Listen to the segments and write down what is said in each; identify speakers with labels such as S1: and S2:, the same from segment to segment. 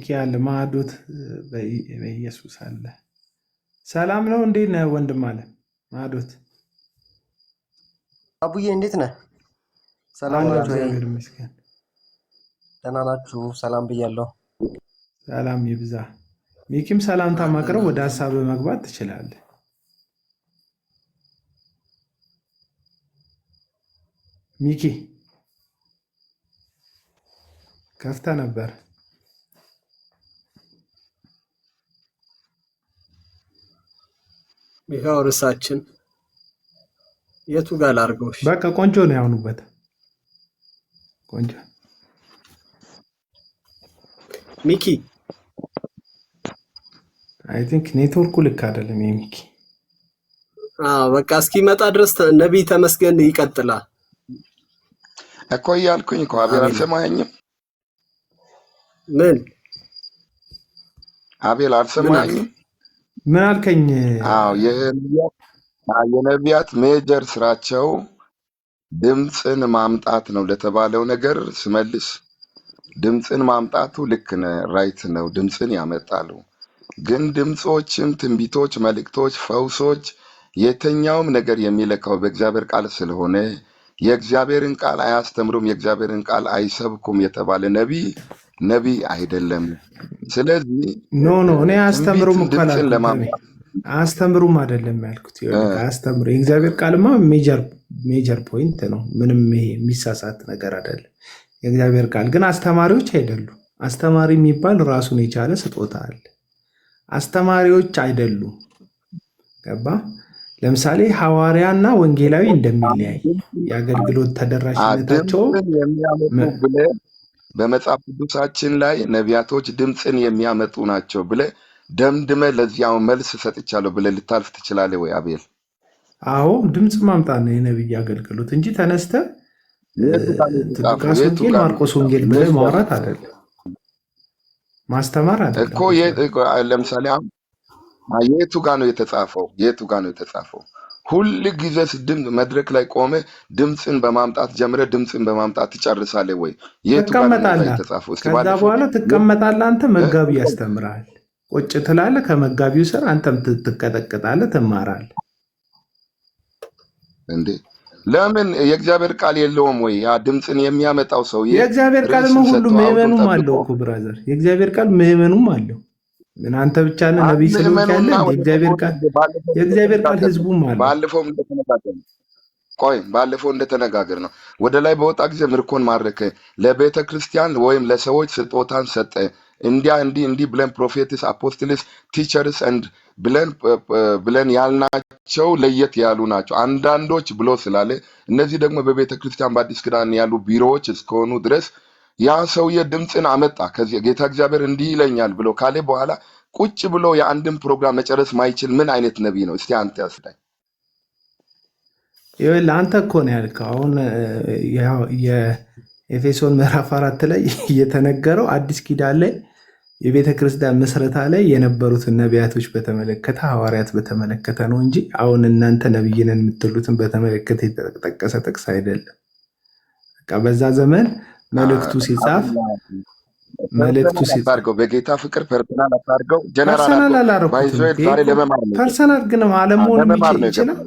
S1: ያለ ማዕዶት በኢየሱስ አለ። ሰላም ነው። እንዴት ነህ ወንድም አለ ማዕዶት?
S2: አቡዬ እንዴት ነህ? ሰላም ናችሁ?
S1: እግዚአብሔር ይመስገን።
S2: ደህና ናችሁ? ሰላም ብያለሁ።
S1: ሰላም ይብዛ። ሚኪም ሰላምታ ማቅረብ ወደ ሀሳብ መግባት ትችላለህ። ሚኪ ከፍተህ ነበር።
S3: ይኸው ርዕሳችን የቱ ጋር ላድርገው?
S1: በቃ ቆንጆ ነው ያሁኑበት። ቆንጆ
S3: ሚኪ
S1: አይ ቲንክ ኔትወርኩ ልክ አይደለም የሚኪ።
S3: በቃ እስኪመጣ ድረስ ነቢይ ተመስገን ይቀጥላል
S4: እኮ እያልኩኝ እኮ አቤል አልሰማኸኝም?
S3: ምን
S4: አቤል አልሰማኸኝም?
S1: ምን አልከኝ?
S4: አዎ የነቢያት ሜጀር ስራቸው ድምፅን ማምጣት ነው ለተባለው ነገር ስመልስ ድምፅን ማምጣቱ ልክ ነው፣ ራይት ነው። ድምፅን ያመጣሉ። ግን ድምፆችም፣ ትንቢቶች፣ መልእክቶች፣ ፈውሶች የትኛውም ነገር የሚለካው በእግዚአብሔር ቃል ስለሆነ የእግዚአብሔርን ቃል አያስተምሩም፣ የእግዚአብሔርን ቃል አይሰብኩም የተባለ ነቢይ አይደለም። ስለዚህ
S1: ኖ እኔ አያስተምሩም እኮ አያስተምሩም አይደለም ያልኩት። አያስተምሩ የእግዚአብሔር ቃልማ ሜጀር ፖይንት ነው። ምንም ይሄ የሚሳሳት ነገር አይደለም። የእግዚአብሔር ቃል ግን አስተማሪዎች አይደሉም። አስተማሪ የሚባል ራሱን የቻለ ስጦታ አለ። አስተማሪዎች አይደሉም። ገባ? ለምሳሌ ሐዋርያና ወንጌላዊ እንደሚለያይ የአገልግሎት ተደራሽነታቸው
S4: በመጽሐፍ ቅዱሳችን ላይ ነቢያቶች ድምፅን የሚያመጡ ናቸው ብለህ ደምድመህ ለዚያው መልስ ሰጥቻለሁ ብለህ ልታልፍ ትችላለህ ወይ አቤል?
S1: አዎ ድምፅ ማምጣት ነው የነቢይ አገልግሎት እንጂ ተነስተህ ሉቃስ ወንጌል፣ ማርቆስ ወንጌል ብለህ ማውራት አይደለም፣ ማስተማር አይደለም
S4: እኮ። ለምሳሌ የቱ ጋር ነው የተጻፈው? የቱ ጋር ነው የተጻፈው? ሁል ጊዜ መድረክ ላይ ቆመ ድምፅን በማምጣት ጀምረ ድምፅን በማምጣት ትጨርሳለህ ወይ? የቱ ጋር ነው የተጻፈው?
S1: ከዛ በኋላ ትቀመጣለህ አንተ፣ መጋቢ ያስተምርሃል። ቁጭ ትላለህ ከመጋቢው ስር፣ አንተም ትቀጠቅጣለህ፣ ትማራለህ።
S4: እንዴ ለምን የእግዚአብሔር ቃል የለውም ወይ? ያ ድምፅን የሚያመጣው ሰው
S1: የእግዚአብሔር ቃልማ ሁሉ ምዕመኑም አለው እኮ ብራዘር፣ የእግዚአብሔር ቃል ምዕመኑም አለው። ምን አንተ ብቻ ነህ ነቢይ ስለሆንክ ያለ? የእግዚአብሔር ቃል ህዝቡም አለ።
S4: ባለፈው እንደተነጋገር ነው ወደ ላይ በወጣ ጊዜ ምርኮን ማረከ፣ ለቤተ ክርስቲያን ወይም ለሰዎች ስጦታን ሰጠ። እንዲህ ብለን ፕሮፌትስ፣ አፖስትልስ፣ ቲቸርስ ብለን ያልናቸው ለየት ያሉ ናቸው። አንዳንዶች ብሎ ስላለ እነዚህ ደግሞ በቤተ ክርስቲያን በአዲስ ኪዳን ያሉ ቢሮዎች እስከሆኑ ድረስ ያ ሰውዬ ድምፅን አመጣ። ከዚህ ጌታ እግዚአብሔር እንዲህ ይለኛል ብሎ ካለ በኋላ ቁጭ ብሎ የአንድን ፕሮግራም መጨረስ ማይችል ምን አይነት ነቢይ ነው? እስቲ አንተ ያስዳኝ።
S1: ይኸውልህ አንተ እኮ ነው ያልከው። አሁን የኤፌሶን ምዕራፍ 4 ላይ እየተነገረው አዲስ ኪዳን ላይ የቤተ ክርስቲያን ምስረታ ላይ የነበሩትን ነቢያቶች በተመለከተ ሐዋርያት በተመለከተ ነው እንጂ አሁን እናንተ ነቢይ ነን የምትሉትን በተመለከተ የተጠቀሰ ጥቅስ አይደለም። በቃ በዛ ዘመን መልእክቱ ሲጻፍ
S4: በጌታ ፍቅር ፐርሰናል አታርገው፣
S1: ፐርሰናል አላረኩትም። ፐርሰናል ግን አለመሆን ይችላል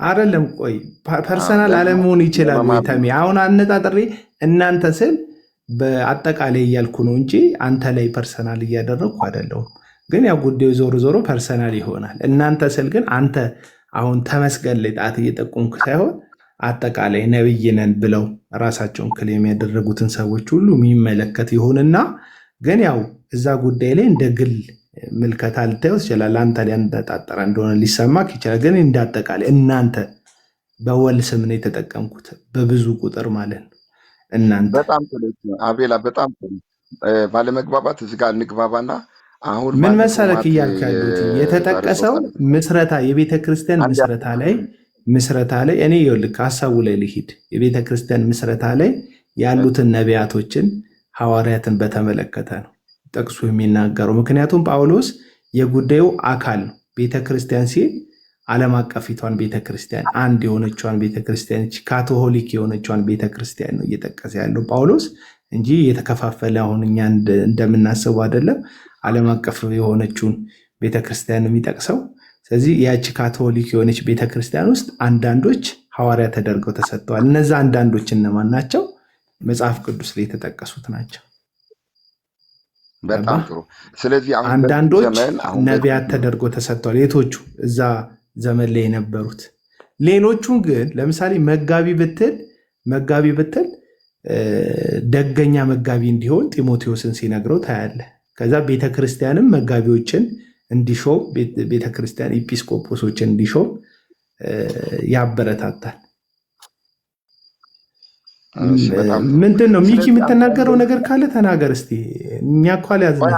S1: አይደለም? ቆይ ፐርሰናል አለመሆን ይችላል ወይ ተሜ? አሁን አነጣጥሬ እናንተ ስል በአጠቃላይ እያልኩ ነው እንጂ አንተ ላይ ፐርሰናል እያደረግኩ አይደለሁም። ግን ያው ጉዳዩ ዞሮ ዞሮ ፐርሰናል ይሆናል። እናንተ ስል ግን አንተ አሁን ተመስገን ላይ ጣት እየጠቆምኩ ሳይሆን አጠቃላይ ነቢይ ነን ብለው ራሳቸውን ክሌም ያደረጉትን ሰዎች ሁሉ የሚመለከት ይሁንና ግን ያው እዛ ጉዳይ ላይ እንደ ግል ምልከታ ልታየው ትችላል። አንተ ላይ ያነጣጠረ እንደሆነ ሊሰማክ ይችላል። ግን እንዳጠቃላይ እናንተ በወል ስም ነው የተጠቀምኩት፣ በብዙ ቁጥር ማለት ነው። እናንተ
S4: በጣም ጥሩ አቤላ፣ በጣም ጥሩ ባለመግባባት እዚህ ጋር እንግባባና አሁን
S1: ምን መሰለክ እያልክ ያሉት የተጠቀሰው ምስረታ የቤተ ክርስቲያን ምስረታ ላይ እኔ ይኸውልህ ሀሳቡ ላይ ልሂድ። የቤተ ክርስቲያን ምስረታ ላይ ያሉትን ነቢያቶችን ሐዋርያትን በተመለከተ ነው ጠቅሱ የሚናገረው። ምክንያቱም ጳውሎስ የጉዳዩ አካል ነው። ቤተ ክርስቲያን ሲል ዓለም አቀፊቷን ቤተክርስቲያን አንድ የሆነችዋን ቤተክርስቲያን ካቶሊክ የሆነችዋን ቤተክርስቲያን ነው እየጠቀሰ ያለው ጳውሎስ። እንጂ የተከፋፈለ አሁን እኛ እንደምናስበው አይደለም። ዓለም አቀፍ የሆነችውን ቤተክርስቲያን ነው የሚጠቅሰው። ስለዚህ ያቺ ካቶሊክ የሆነች ቤተክርስቲያን ውስጥ አንዳንዶች ሐዋርያ ተደርገው ተሰጥተዋል። እነዛ አንዳንዶች እነማን ናቸው? መጽሐፍ ቅዱስ ላይ የተጠቀሱት ናቸው።
S4: በጣም ጥሩ። ስለዚህ
S1: አንዳንዶች ነቢያት ተደርጎ ተሰጥተዋል። የቶቹ? እዛ ዘመን ላይ የነበሩት። ሌሎቹን ግን ለምሳሌ መጋቢ ብትል ደገኛ መጋቢ እንዲሆን ጢሞቴዎስን ሲነግረው ታያለ። ከዛ ቤተክርስቲያንም መጋቢዎችን እንዲሾም ቤተክርስቲያን ኤጲስቆጶሶችን እንዲሾም ያበረታታል። ምንድን ነው ሚኪ የምትናገረው ነገር ካለ ተናገር እስቲ። እኛ እኮ አልያዝንም።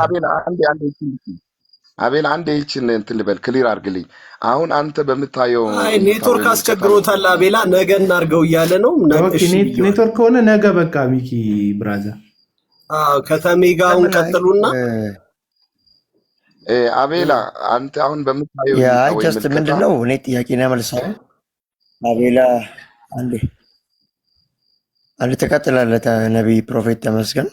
S4: አቤል አንዴ ይችን እንትን ልበል፣ ክሊር አድርግልኝ። አሁን አንተ በምታየው
S3: ኔትወርክ አስቸግሮታል። አቤላ ነገ እናርገው እያለ ነው።
S1: ኔትወርክ ከሆነ ነገ በቃ ሚኪ ብራዘር
S3: ከተሜ ጋር አሁን ቀጥሉና
S4: አቤላ አንተ አሁን በምታየው
S5: ጀስት ምንድነው እኔ ጥያቄ ነው መልሰው። አቤላ አንዴ ተቀጥላለህ። ነቢይ ፕሮፌት ተመስገን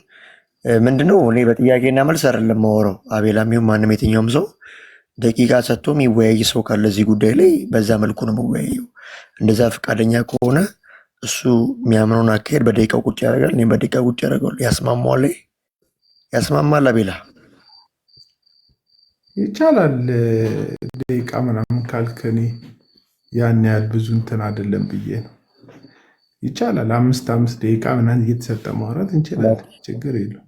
S5: ምንድነው እኔ በጥያቄና መልስ አይደለም የማወራው። አቤላም ይሁን ማንም የትኛውም ሰው ደቂቃ ሰጥቶ የሚወያይ ሰው ካለ እዚህ ጉዳይ ላይ በዛ መልኩ ነው የምወያየው። እንደዛ ፈቃደኛ ከሆነ እሱ የሚያምነውን አካሄድ በደቂቃው ቁጭ ያደርጋል፣ እኔም በደቂቃ ቁጭ ያደርጋል። ያስማማል። አቤላ
S1: ይቻላል። ደቂቃ ምናምን ካልክ እኔ ያን ያህል ብዙ እንትን አይደለም ብዬ ነው። ይቻላል። 5 ደቂቃ ምናምን እየተሰጠ ማውራት እንችላለን። ችግር የለው።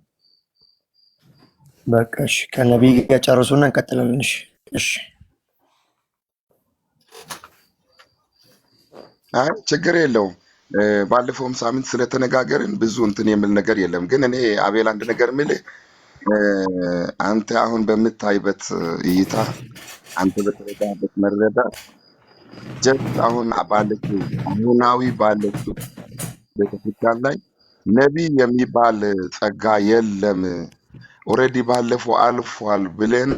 S5: በቃ እሺ፣ ከነቢይ ጋር ጨርሱና እንቀጥላለን። እሺ
S4: ችግር የለውም። ባለፈውም ሳምንት ስለተነጋገርን ብዙ እንትን የምል ነገር የለም። ግን እኔ አቤል አንድ ነገር የምልህ አንተ አሁን በምታይበት እይታ፣ አንተ በተረዳበት መረዳት ጀት አሁን ባለችው አሁናዊ ባለችው ቤተክርስቲያን ላይ ነቢይ የሚባል ጸጋ የለም፣ ኦልሬዲ ባለፈው አልፏል ብለን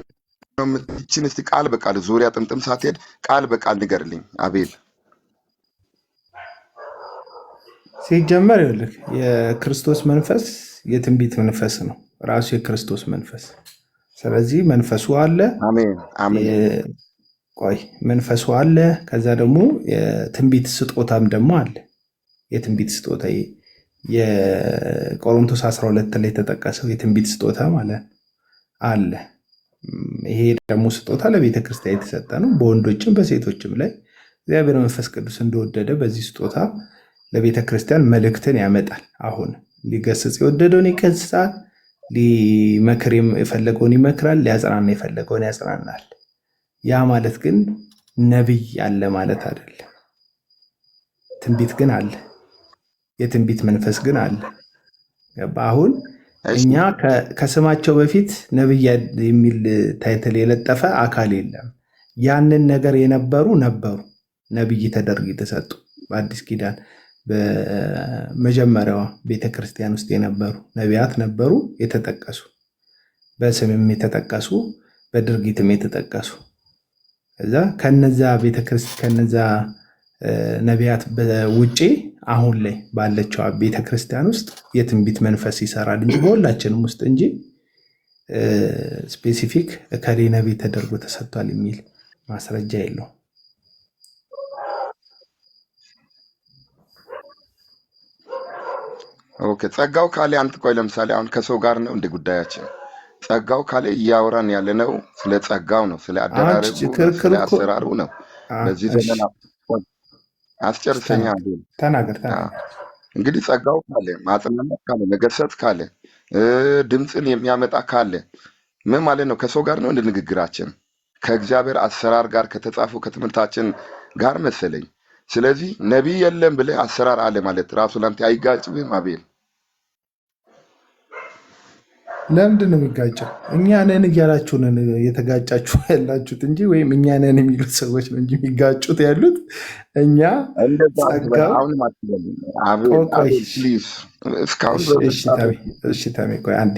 S4: ይችን እስቲ ቃል በቃል ዙሪያ ጥምጥም ሳትሄድ ቃል በቃል ንገርልኝ አቤል።
S1: ሲጀመር ይኸውልህ የክርስቶስ መንፈስ የትንቢት መንፈስ ነው፣ ራሱ የክርስቶስ መንፈስ። ስለዚህ መንፈሱ አለ።
S4: አሜን።
S1: ቆይ መንፈሱ አለ። ከዛ ደግሞ የትንቢት ስጦታም ደግሞ አለ። የትንቢት ስጦታ የቆሮንቶስ 12 ላይ የተጠቀሰው የትንቢት ስጦታ ማለት አለ። ይሄ ደግሞ ስጦታ ለቤተ ክርስቲያን የተሰጠ ነው፣ በወንዶችም በሴቶችም ላይ እግዚአብሔር መንፈስ ቅዱስ እንደወደደ በዚህ ስጦታ ለቤተ ክርስቲያን መልእክትን ያመጣል። አሁን ሊገስጽ የወደደውን ይገስጻል፣ ሊመክር የፈለገውን ይመክራል፣ ሊያጽናና የፈለገውን ያጽናናል። ያ ማለት ግን ነቢይ አለ ማለት አይደለም። ትንቢት ግን አለ፣ የትንቢት መንፈስ ግን አለ። አሁን እኛ ከስማቸው በፊት ነቢይ የሚል ታይትል የለጠፈ አካል የለም። ያንን ነገር የነበሩ ነበሩ፣ ነቢይ ተደርገው የተሰጡ በአዲስ ኪዳን በመጀመሪያዋ ቤተክርስቲያን ውስጥ የነበሩ ነቢያት ነበሩ፣ የተጠቀሱ በስምም የተጠቀሱ በድርጊትም የተጠቀሱ። እዛ ከነዛ ከነዛ ነቢያት ውጪ አሁን ላይ ባለችው ቤተክርስቲያን ውስጥ የትንቢት መንፈስ ይሰራል እንጂ በሁላችንም ውስጥ እንጂ ስፔሲፊክ እከሌ ነቢይ ተደርጎ ተሰጥቷል የሚል ማስረጃ የለውም።
S4: ኦኬ። ጸጋው ካለ አንተ ቆይ፣ ለምሳሌ አሁን ከሰው ጋር ነው እንደ ጉዳያችን። ጸጋው ካለ እያወራን ያለ ነው ስለ ጸጋው ነው፣ ስለ አደራረጉ፣ ስለ አሰራሩ ነው። በዚህ ዘመን አስጨርሰኛ
S1: ተናገር።
S4: እንግዲህ ጸጋው ካለ፣ ማጽናናት ካለ፣ መገሰጽ ካለ፣ ድምፅን የሚያመጣ ካለ ምን ማለት ነው? ከሰው ጋር ነው እንደ ንግግራችን፣ ከእግዚአብሔር አሰራር ጋር ከተጻፉ ከትምህርታችን ጋር መሰለኝ። ስለዚህ ነቢይ የለም ብለህ አሰራር አለ ማለት ራሱ ላንተ አይጋጭም አቤል?
S1: ለምንድን ነው የሚጋጨው? እኛ ነን እያላችሁ ነን የተጋጫችሁ ያላችሁት እንጂ ወይም እኛ ነን የሚሉት ሰዎች ነው እንጂ የሚጋጩት ያሉት። እኛ ተሜ ቆይ አንዴ።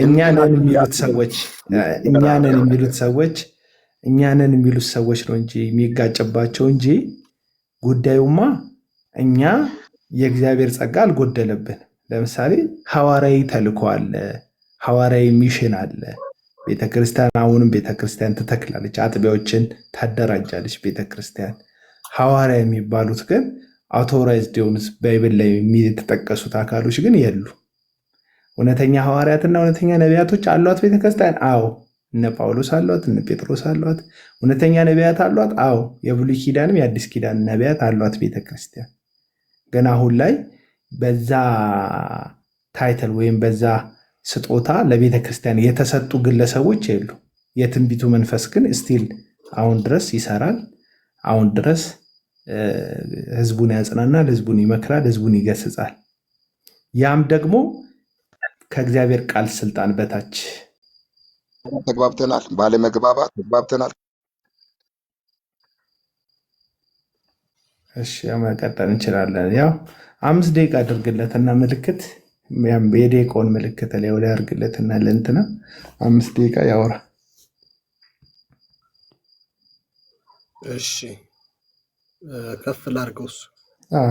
S1: እኛ ነን የሚሉት ሰዎች ነው እንጂ የሚጋጭባቸው እንጂ ጉዳዩማ እኛ የእግዚአብሔር ጸጋ አልጎደለብን። ለምሳሌ ሐዋርያዊ ተልእኮ አለ፣ ሐዋርያዊ ሚሽን አለ። ቤተክርስቲያን አሁንም ቤተክርስቲያን ትተክላለች፣ አጥቢያዎችን ታደራጃለች ቤተክርስቲያን። ሐዋርያ የሚባሉት ግን አውቶራይዝድ የሆኑት ባይብል ላይ የተጠቀሱት አካሎች ግን የሉ። እውነተኛ ሐዋርያትና እውነተኛ ነቢያቶች አሏት ቤተክርስቲያን? አዎ። እነ ጳውሎስ አሏት፣ እነ ጴጥሮስ አሏት። እውነተኛ ነቢያት አሏት? አዎ። የብሉይ ኪዳንም የአዲስ ኪዳን ነቢያት አሏት ቤተክርስቲያን። ግን አሁን ላይ በዛ ታይትል ወይም በዛ ስጦታ ለቤተክርስቲያን የተሰጡ ግለሰቦች የሉ። የትንቢቱ መንፈስ ግን ስቲል አሁን ድረስ ይሰራል። አሁን ድረስ ህዝቡን ያጽናናል፣ ህዝቡን ይመክራል፣ ህዝቡን ይገስጻል። ያም ደግሞ ከእግዚአብሔር ቃል ስልጣን በታች
S4: ተግባብተናል። ባለመግባባት ተግባብተናል።
S1: እሺ መቀጠል እንችላለን። ያው 5 ደቂቃ አድርግለትና ምልክት የደቂቃውን ምልክት ላይ ወደ አድርግለትና ለእንትና 5 ደቂቃ ያወራ።
S3: እሺ ከፍ ላድርገው እሱ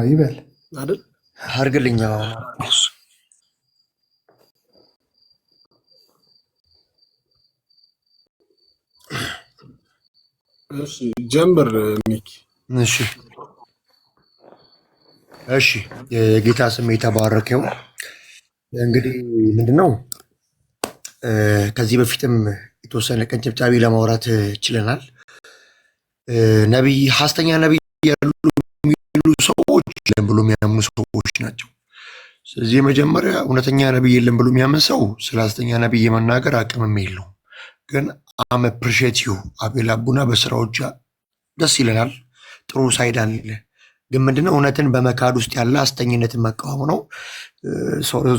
S1: ይበል
S3: አይደል?
S5: አድርግልኛ።
S3: እሺ ጀምር ሚኪ።
S5: እሺ እሺ፣ የጌታ ስም የተባረከው። እንግዲህ ምንድነው ከዚህ በፊትም የተወሰነ ቀንጨብጫቢ ለማውራት ችለናል። ነቢይ ሐሰተኛ ነቢይ ያሉ የሚሉ ሰዎች የለም ብሎ የሚያምኑ ሰዎች ናቸው። ስለዚህ የመጀመሪያ እውነተኛ ነቢይ የለም ብሎ የሚያምን ሰው ስለ ሐሰተኛ ነቢይ የመናገር አቅምም የለውም። ግን አም አፕሪሼት ዩ አቤል አቡና በስራዎች ደስ ይለናል። ጥሩ ሳይድ አለ። ግን ምንድነው እውነትን በመካድ ውስጥ ያለ ሐሰተኝነትን መቃወም ነው።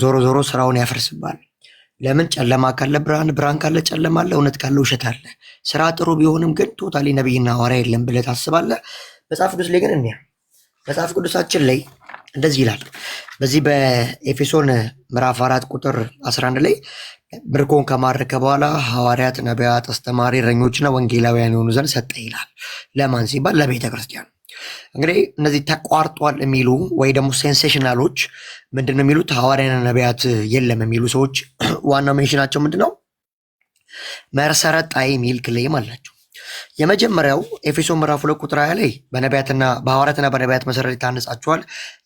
S5: ዞሮ ዞሮ ስራውን ያፈርስባል። ለምን? ጨለማ ካለ ብርሃን፣ ብርሃን ካለ ጨለማ አለ፣ እውነት ካለ ውሸት አለ። ስራ ጥሩ ቢሆንም ግን ቶታሊ ነቢይና ሐዋርያ የለም ብለህ ታስባለህ። መጽሐፍ ቅዱስ ላይ ግን መጽሐፍ ቅዱሳችን ላይ እንደዚህ ይላል። በዚህ በኤፌሶን ምዕራፍ 4 ቁጥር 11 ላይ ምርኮን ከማረከ በኋላ ሐዋርያት፣ ነቢያት፣ አስተማሪ፣ እረኞችና ወንጌላውያን የሆኑ ዘንድ ሰጠ ይላል። ለማን ሲባል? ለቤተ ክርስቲያን። እንግዲህ እነዚህ ተቋርጧል የሚሉ ወይ ደግሞ ሴንሴሽናሎች ምንድን ነው የሚሉት? ሐዋርያና ነቢያት የለም የሚሉ ሰዎች ዋናው ሜንሽናቸው ምንድን ነው? መሰረት ጣይ የሚል ክሌም አላቸው። የመጀመሪያው ኤፌሶን ምዕራፍ 2 ቁጥር 20 ላይ በሐዋርያትና በነቢያት መሰረት ታንጻችኋል፣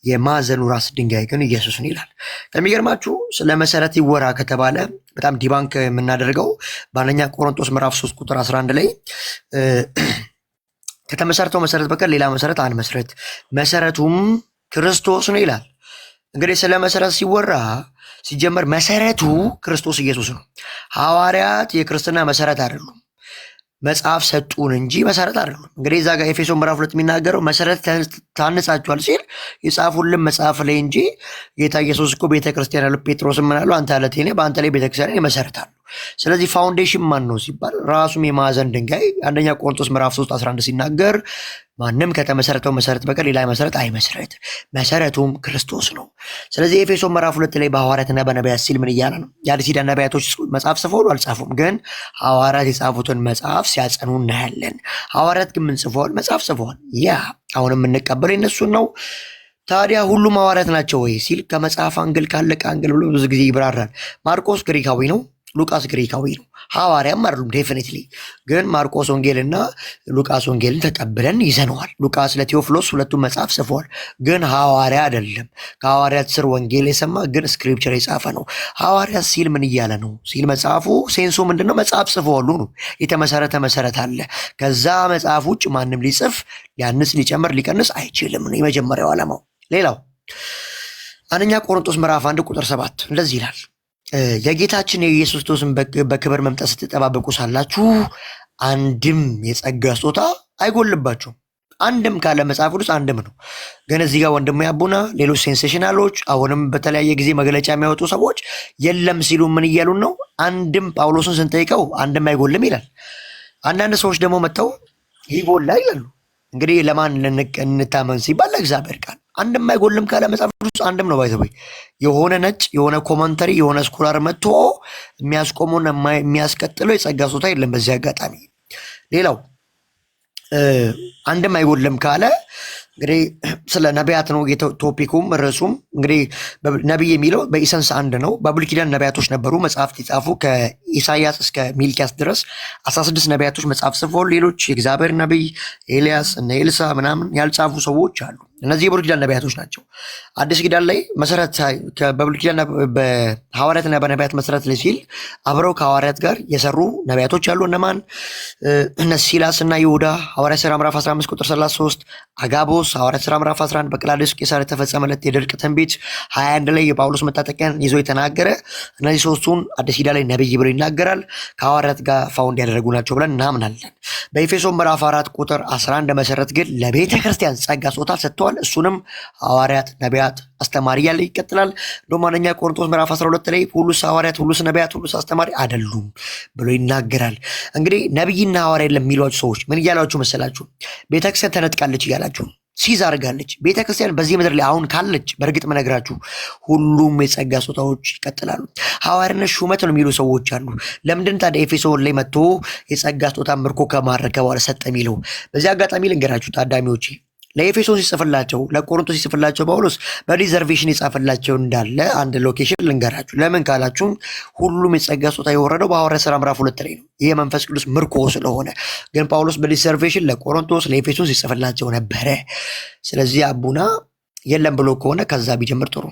S5: የማዕዘኑ ራስ ድንጋይ ግን ኢየሱስ ነው ይላል። ከሚገርማችሁ ስለ መሰረት ይወራ ከተባለ በጣም ዲባንክ የምናደርገው በአንደኛ ቆሮንቶስ ምዕራፍ 3 ቁጥር 11 ላይ ከተመሰረተው መሰረት በቀር ሌላ መሰረት አንመስረት፣ መሰረቱም ክርስቶስ ነው ይላል። እንግዲህ ስለ መሰረት ሲወራ ሲጀመር መሰረቱ ክርስቶስ ኢየሱስ ነው። ሐዋርያት የክርስትና መሰረት አይደሉም፣ መጽሐፍ ሰጡን እንጂ መሰረት አይደሉም። እንግዲህ እዛ ጋር ኤፌሶን ምዕራፍ 2 የሚናገረው መሰረት ታንጻችኋል ሲል የጻፉልን መጽሐፍ ላይ እንጂ ጌታ ኢየሱስ እኮ ቤተክርስቲያን ያለው ጴጥሮስ ምን አለው? አንተ አለቴ ነህ፣ በአንተ ላይ ቤተክርስቲያን ይመሰርታሉ። ስለዚህ ፋውንዴሽን ማን ነው ሲባል ራሱም የማዕዘን ድንጋይ አንደኛ ቆሮንቶስ ምዕራፍ 3 11 ሲናገር ማንም ከተመሰረተው መሰረት በቀር ሌላ መሰረት አይመስረት፣ መሰረቱም ክርስቶስ ነው። ስለዚህ ኤፌሶን ምዕራፍ 2 ላይ በሐዋርያትና በነቢያት ሲል ምን እያለ ነው? የአዲስ ኪዳን ነቢያቶች መጽሐፍ ጽፈዋል አልጻፉም? ግን ሐዋርያት የጻፉትን መጽሐፍ ሲያጸኑ እናያለን። ሐዋርያት ግን ምን ጽፈዋል? መጽሐፍ ጽፈዋል። ያ አሁን የምንቀበለው የነሱን ነው። ታዲያ ሁሉም ሐዋርያት ናቸው ወይ ሲል ከመጽሐፍ አንግል ካለቀ አንግል ብሎ ብዙ ጊዜ ይብራራል። ማርቆስ ግሪካዊ ነው፣ ሉቃስ ግሪካዊ ነው። ሐዋርያም አይደሉም ዴፊኒትሊ። ግን ማርቆስ ወንጌልና ሉቃስ ወንጌልን ተቀብለን ይዘነዋል። ሉቃስ ለቴዎፍሎስ ሁለቱም መጽሐፍ ጽፈዋል፣ ግን ሐዋርያ አይደለም። ከሐዋርያት ስር ወንጌል የሰማ ግን ስክሪፕቸር የጻፈ ነው። ሐዋርያት ሲል ምን እያለ ነው ሲል መጽሐፉ ሴንሱ ምንድነው? መጽሐፍ ጽፈዋሉ ነው። የተመሰረተ መሰረት አለ። ከዛ መጽሐፍ ውጭ ማንም ሊጽፍ ሊያንስ ሊጨምር ሊቀንስ አይችልም ነው የመጀመሪያው ዓላማው። ሌላው አንደኛ ቆሮንቶስ ምዕራፍ 1 ቁጥር 7 እንደዚህ ይላል፣ የጌታችን የኢየሱስ ክርስቶስን በክብር መምጣት ስትጠባበቁ ሳላችሁ አንድም የጸጋ ስጦታ አይጎልባችሁም። አንድም ካለ መጽሐፍ ቅዱስ አንድም ነው። ግን እዚህ ጋር ወንድሙ ያቡና ሌሎች ሴንሴሽናሎች አሁንም በተለያየ ጊዜ መግለጫ የሚያወጡ ሰዎች የለም ሲሉ ምን እያሉን ነው? አንድም ጳውሎስን ስንጠይቀው አንድም አይጎልም ይላል። አንዳንድ ሰዎች ደግሞ መጥተው ይጎላ ይላሉ። እንግዲህ ለማን እንታመን ሲባል ለእግዚአብሔር ቃል አንድም አይጎልም ካለ መጽሐፍ ቅዱስ አንድም ነው። ባይዘበይ የሆነ ነጭ የሆነ ኮመንተሪ የሆነ ስኮላር መጥቶ የሚያስቆመውና የሚያስቀጥለው የጸጋ ስጦታ የለም በዚህ አጋጣሚ። ሌላው አንድም አይጎልም ካለ እንግዲህ ስለ ነቢያት ነው ቶፒኩም ርዕሱም። እንግዲህ ነቢይ የሚለው በኢሰንስ አንድ ነው። በብሉይ ኪዳን ነቢያቶች ነበሩ መጽሐፍት የጻፉ ከኢሳያስ እስከ ሚልኪያስ ድረስ 16 ነቢያቶች መጽሐፍ ጽፈው ሌሎች የእግዚአብሔር ነቢይ ኤልያስ እና ኤልሳ ምናምን ያልጻፉ ሰዎች አሉ። እነዚህ የብሉይ ኪዳን ነቢያቶች ናቸው። አዲስ ኪዳን ላይ መሰረት በብሉይ ኪዳን በሐዋርያትና በነቢያት መሰረት ላይ ሲል አብረው ከሐዋርያት ጋር የሰሩ ነቢያቶች አሉ። እነማን? እነ ሲላስ እና ይሁዳ ሐዋርያት ሥራ ምዕራፍ 15 ቁጥር 33፣ አጋቦስ ሐዋርያት ሥራ ምዕራፍ 11 በቅላዴስ ቄሳር የተፈጸመለት የድርቅ ትንቢት 21 ላይ የጳውሎስ መታጠቂያን ይዞ የተናገረ እነዚህ ሶስቱን አዲስ ኪዳን ላይ ነቢይ ብሎ ይናገራል። ከሐዋርያት ጋር ፋውንድ ያደረጉ ናቸው ብለን እናምናለን። በኤፌሶን ምዕራፍ 4 ቁጥር 11 መሰረት ግን ለቤተ ክርስቲያን ጸጋ ስጦታ ሰጥተዋል። እሱንም ሐዋርያት፣ ነቢያት፣ አስተማሪ እያለ ይቀጥላል። እንደውም አንደኛ ቆሮንቶስ ምዕራፍ 12 ላይ ሁሉስ ሐዋርያት፣ ሁሉስ ነቢያት፣ ሁሉስ አስተማሪ አይደሉም ብሎ ይናገራል። እንግዲህ ነቢይና ሐዋርያ ለሚሏችሁ ሰዎች ምን እያላችሁ መሰላችሁ? ቤተክርስቲያን ተነጥቃለች እያላችሁ ሲዝ አድርጋለች። ቤተክርስቲያን በዚህ ምድር ላይ አሁን ካለች በእርግጥ መነግራችሁ ሁሉም የጸጋ ስጦታዎች ይቀጥላሉ። ሐዋርያነት ሹመት ነው የሚሉ ሰዎች አሉ። ለምንድን ታዲያ ኤፌሶን ላይ መጥቶ የጸጋ ስጦታ ምርኮ ከማረከ በኋላ ሰጠ የሚለው? በዚህ አጋጣሚ ልንገራችሁ ታዳሚዎቼ፣ ለኤፌሶን ሲጽፍላቸው ለቆሮንቶስ ሲጽፍላቸው ጳውሎስ በሪዘርቬሽን የጻፈላቸው እንዳለ አንድ ሎኬሽን ልንገራችሁ። ለምን ካላችሁ ሁሉም የጸጋ ስጦታ የወረደው በሐዋርያት ሥራ ምዕራፍ 2 ላይ ነው። ይህ መንፈስ ቅዱስ ምርኮ ስለሆነ፣ ግን ጳውሎስ በሪዘርቬሽን ለቆሮንቶስ ለኤፌሶን ሲጽፍላቸው ነበረ። ስለዚህ አቡና የለም ብሎ ከሆነ ከዛ ቢጀምር ጥሩ።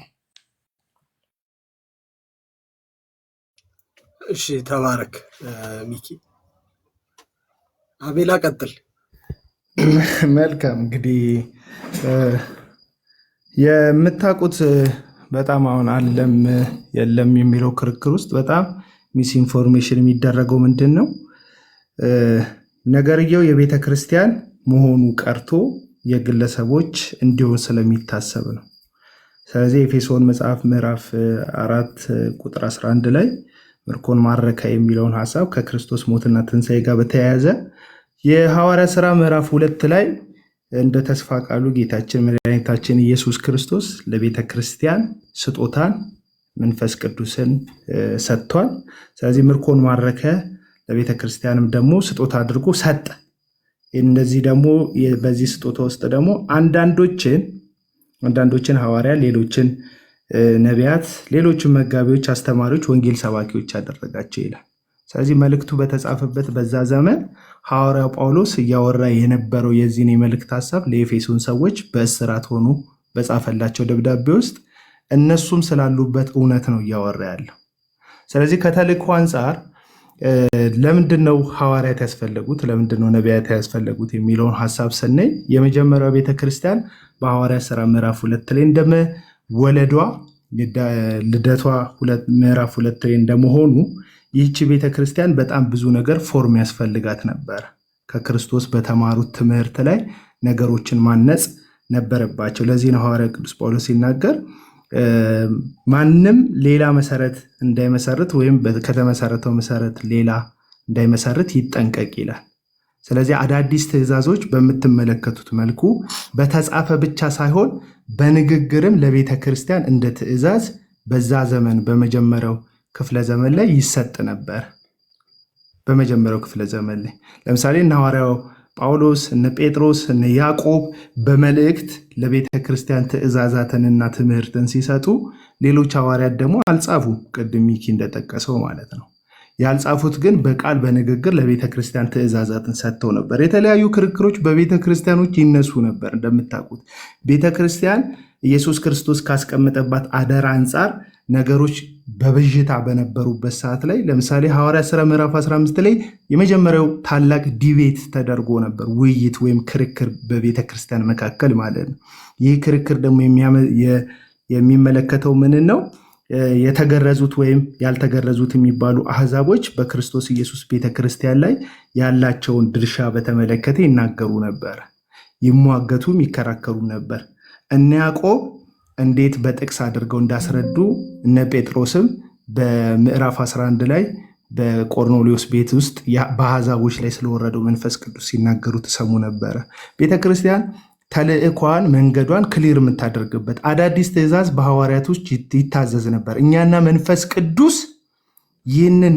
S3: እሺ ተባረክ ሚኪ። አቤላ ቀጥል።
S1: መልካም እንግዲህ የምታውቁት በጣም አሁን አለም የለም የሚለው ክርክር ውስጥ በጣም ሚስ ኢንፎርሜሽን የሚደረገው ምንድን ነው? ነገርየው የቤተ ክርስቲያን መሆኑ ቀርቶ የግለሰቦች እንዲሆን ስለሚታሰብ ነው። ስለዚህ ኤፌሶን መጽሐፍ ምዕራፍ 4 ቁጥር 11 ላይ ምርኮን ማረከ የሚለውን ሀሳብ ከክርስቶስ ሞትና ትንሣኤ ጋር በተያያዘ የሐዋርያ ሥራ ምዕራፍ 2 ላይ እንደ ተስፋ ቃሉ ጌታችን መድኃኒታችን ኢየሱስ ክርስቶስ ለቤተ ክርስቲያን ስጦታን መንፈስ ቅዱስን ሰጥቷል። ስለዚህ ምርኮን ማረከ፣ ለቤተ ክርስቲያንም ደግሞ ስጦታ አድርጎ ሰጠ። እነዚህ ደግሞ በዚህ ስጦታ ውስጥ ደግሞ አንዳንዶችን ሐዋርያ፣ ሌሎችን ነቢያት፣ ሌሎችን መጋቢዎች፣ አስተማሪዎች፣ ወንጌል ሰባኪዎች አደረጋቸው ይላል። ስለዚህ መልእክቱ በተጻፈበት በዛ ዘመን ሐዋርያው ጳውሎስ እያወራ የነበረው የዚህን የመልእክት ሐሳብ ለኤፌሶን ሰዎች በእስራት ሆኖ በጻፈላቸው ደብዳቤ ውስጥ እነሱም ስላሉበት እውነት ነው እያወራ ያለው። ስለዚህ ከተልእኮ አንጻር ለምንድን ነው ሐዋርያት ያስፈለጉት፣ ለምንድን ነው ነቢያት ያስፈለጉት የሚለውን ሐሳብ ስናይ የመጀመሪያው ቤተክርስቲያን በሐዋርያ ሥራ ምዕራፍ 2 ላይ እንደመወለዷ ልደቷ ምዕራፍ 2 ላይ እንደመሆኑ ይህች ቤተክርስቲያን በጣም ብዙ ነገር ፎርም ያስፈልጋት ነበር። ከክርስቶስ በተማሩት ትምህርት ላይ ነገሮችን ማነጽ ነበረባቸው። ለዚህ ነው ሐዋርያ ቅዱስ ጳውሎስ ሲናገር ማንም ሌላ መሰረት እንዳይመሰርት ወይም ከተመሰረተው መሰረት ሌላ እንዳይመሰርት ይጠንቀቅ ይላል። ስለዚህ አዳዲስ ትእዛዞች በምትመለከቱት መልኩ በተጻፈ ብቻ ሳይሆን በንግግርም ለቤተ ክርስቲያን እንደ ትእዛዝ በዛ ዘመን በመጀመሪያው ክፍለ ዘመን ላይ ይሰጥ ነበር። በመጀመሪያው ክፍለ ዘመን ላይ ለምሳሌ እነ ሐዋርያው ጳውሎስ፣ እነ ጴጥሮስ፣ እነ ያዕቆብ በመልእክት ለቤተ ክርስቲያን ትእዛዛትንና ትምህርትን ሲሰጡ ሌሎች ሐዋርያት ደግሞ አልጻፉ። ቅድም ሚኪ እንደጠቀሰው ማለት ነው። ያልጻፉት ግን በቃል በንግግር ለቤተ ክርስቲያን ትእዛዛትን ሰጥተው ነበር። የተለያዩ ክርክሮች በቤተ ክርስቲያኖች ይነሱ ነበር። እንደምታውቁት ቤተ ክርስቲያን ኢየሱስ ክርስቶስ ካስቀመጠባት አደራ አንጻር ነገሮች በብዥታ በነበሩበት ሰዓት ላይ ለምሳሌ ሐዋርያ ሥራ ምዕራፍ 15 ላይ የመጀመሪያው ታላቅ ዲቤት ተደርጎ ነበር፣ ውይይት ወይም ክርክር በቤተ ክርስቲያን መካከል ማለት ነው። ይህ ክርክር ደግሞ የሚመለከተው ምን ነው? የተገረዙት ወይም ያልተገረዙት የሚባሉ አህዛቦች በክርስቶስ ኢየሱስ ቤተ ክርስቲያን ላይ ያላቸውን ድርሻ በተመለከተ ይናገሩ ነበር፣ ይሟገቱም ይከራከሩም ነበር። እነ ያዕቆብ እንዴት በጥቅስ አድርገው እንዳስረዱ እነ ጴጥሮስም በምዕራፍ 11 ላይ በቆርኔሌዎስ ቤት ውስጥ በአሕዛቦች ላይ ስለወረደው መንፈስ ቅዱስ ሲናገሩ ትሰሙ ነበረ። ቤተክርስቲያን ተልእኳን መንገዷን ክሊር የምታደርግበት አዳዲስ ትእዛዝ በሐዋርያቶች ይታዘዝ ነበር። እኛና መንፈስ ቅዱስ ይህንን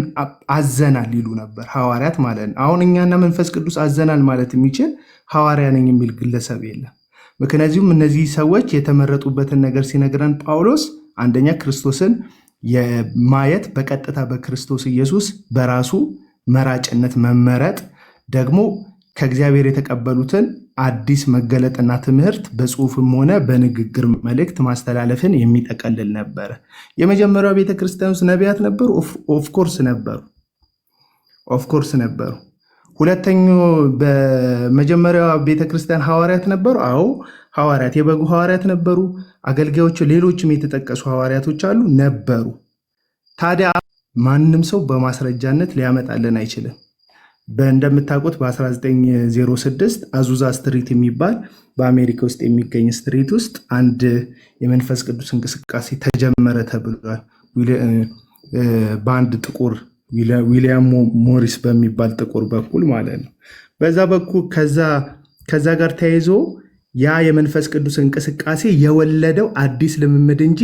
S1: አዘናል ይሉ ነበር ሐዋርያት ማለት ነው። አሁን እኛና መንፈስ ቅዱስ አዘናል ማለት የሚችል ሐዋርያ ነኝ የሚል ግለሰብ የለም። ምክንያቱም እነዚህ ሰዎች የተመረጡበትን ነገር ሲነግረን ጳውሎስ አንደኛ ክርስቶስን የማየት በቀጥታ በክርስቶስ ኢየሱስ በራሱ መራጭነት መመረጥ ደግሞ ከእግዚአብሔር የተቀበሉትን አዲስ መገለጥና ትምህርት በጽሁፍም ሆነ በንግግር መልእክት ማስተላለፍን የሚጠቀልል ነበረ። የመጀመሪያው ቤተክርስቲያን ውስጥ ነቢያት ነበሩ? ኦፍኮርስ ነበሩ። ሁለተኛው በመጀመሪያው ቤተክርስቲያን ሐዋርያት ነበሩ? አዎ ሐዋርያት፣ የበጉ ሐዋርያት ነበሩ። አገልጋዮች፣ ሌሎችም የተጠቀሱ ሐዋርያቶች አሉ ነበሩ። ታዲያ ማንም ሰው በማስረጃነት ሊያመጣልን አይችልም። እንደምታውቁት በ1906 አዙዛ ስትሪት የሚባል በአሜሪካ ውስጥ የሚገኝ ስትሪት ውስጥ አንድ የመንፈስ ቅዱስ እንቅስቃሴ ተጀመረ ተብሏል። በአንድ ጥቁር ዊሊያም ሞሪስ በሚባል ጥቁር በኩል ማለት ነው። በዛ በኩል ከዛ ጋር ተያይዞ ያ የመንፈስ ቅዱስ እንቅስቃሴ የወለደው አዲስ ልምምድ እንጂ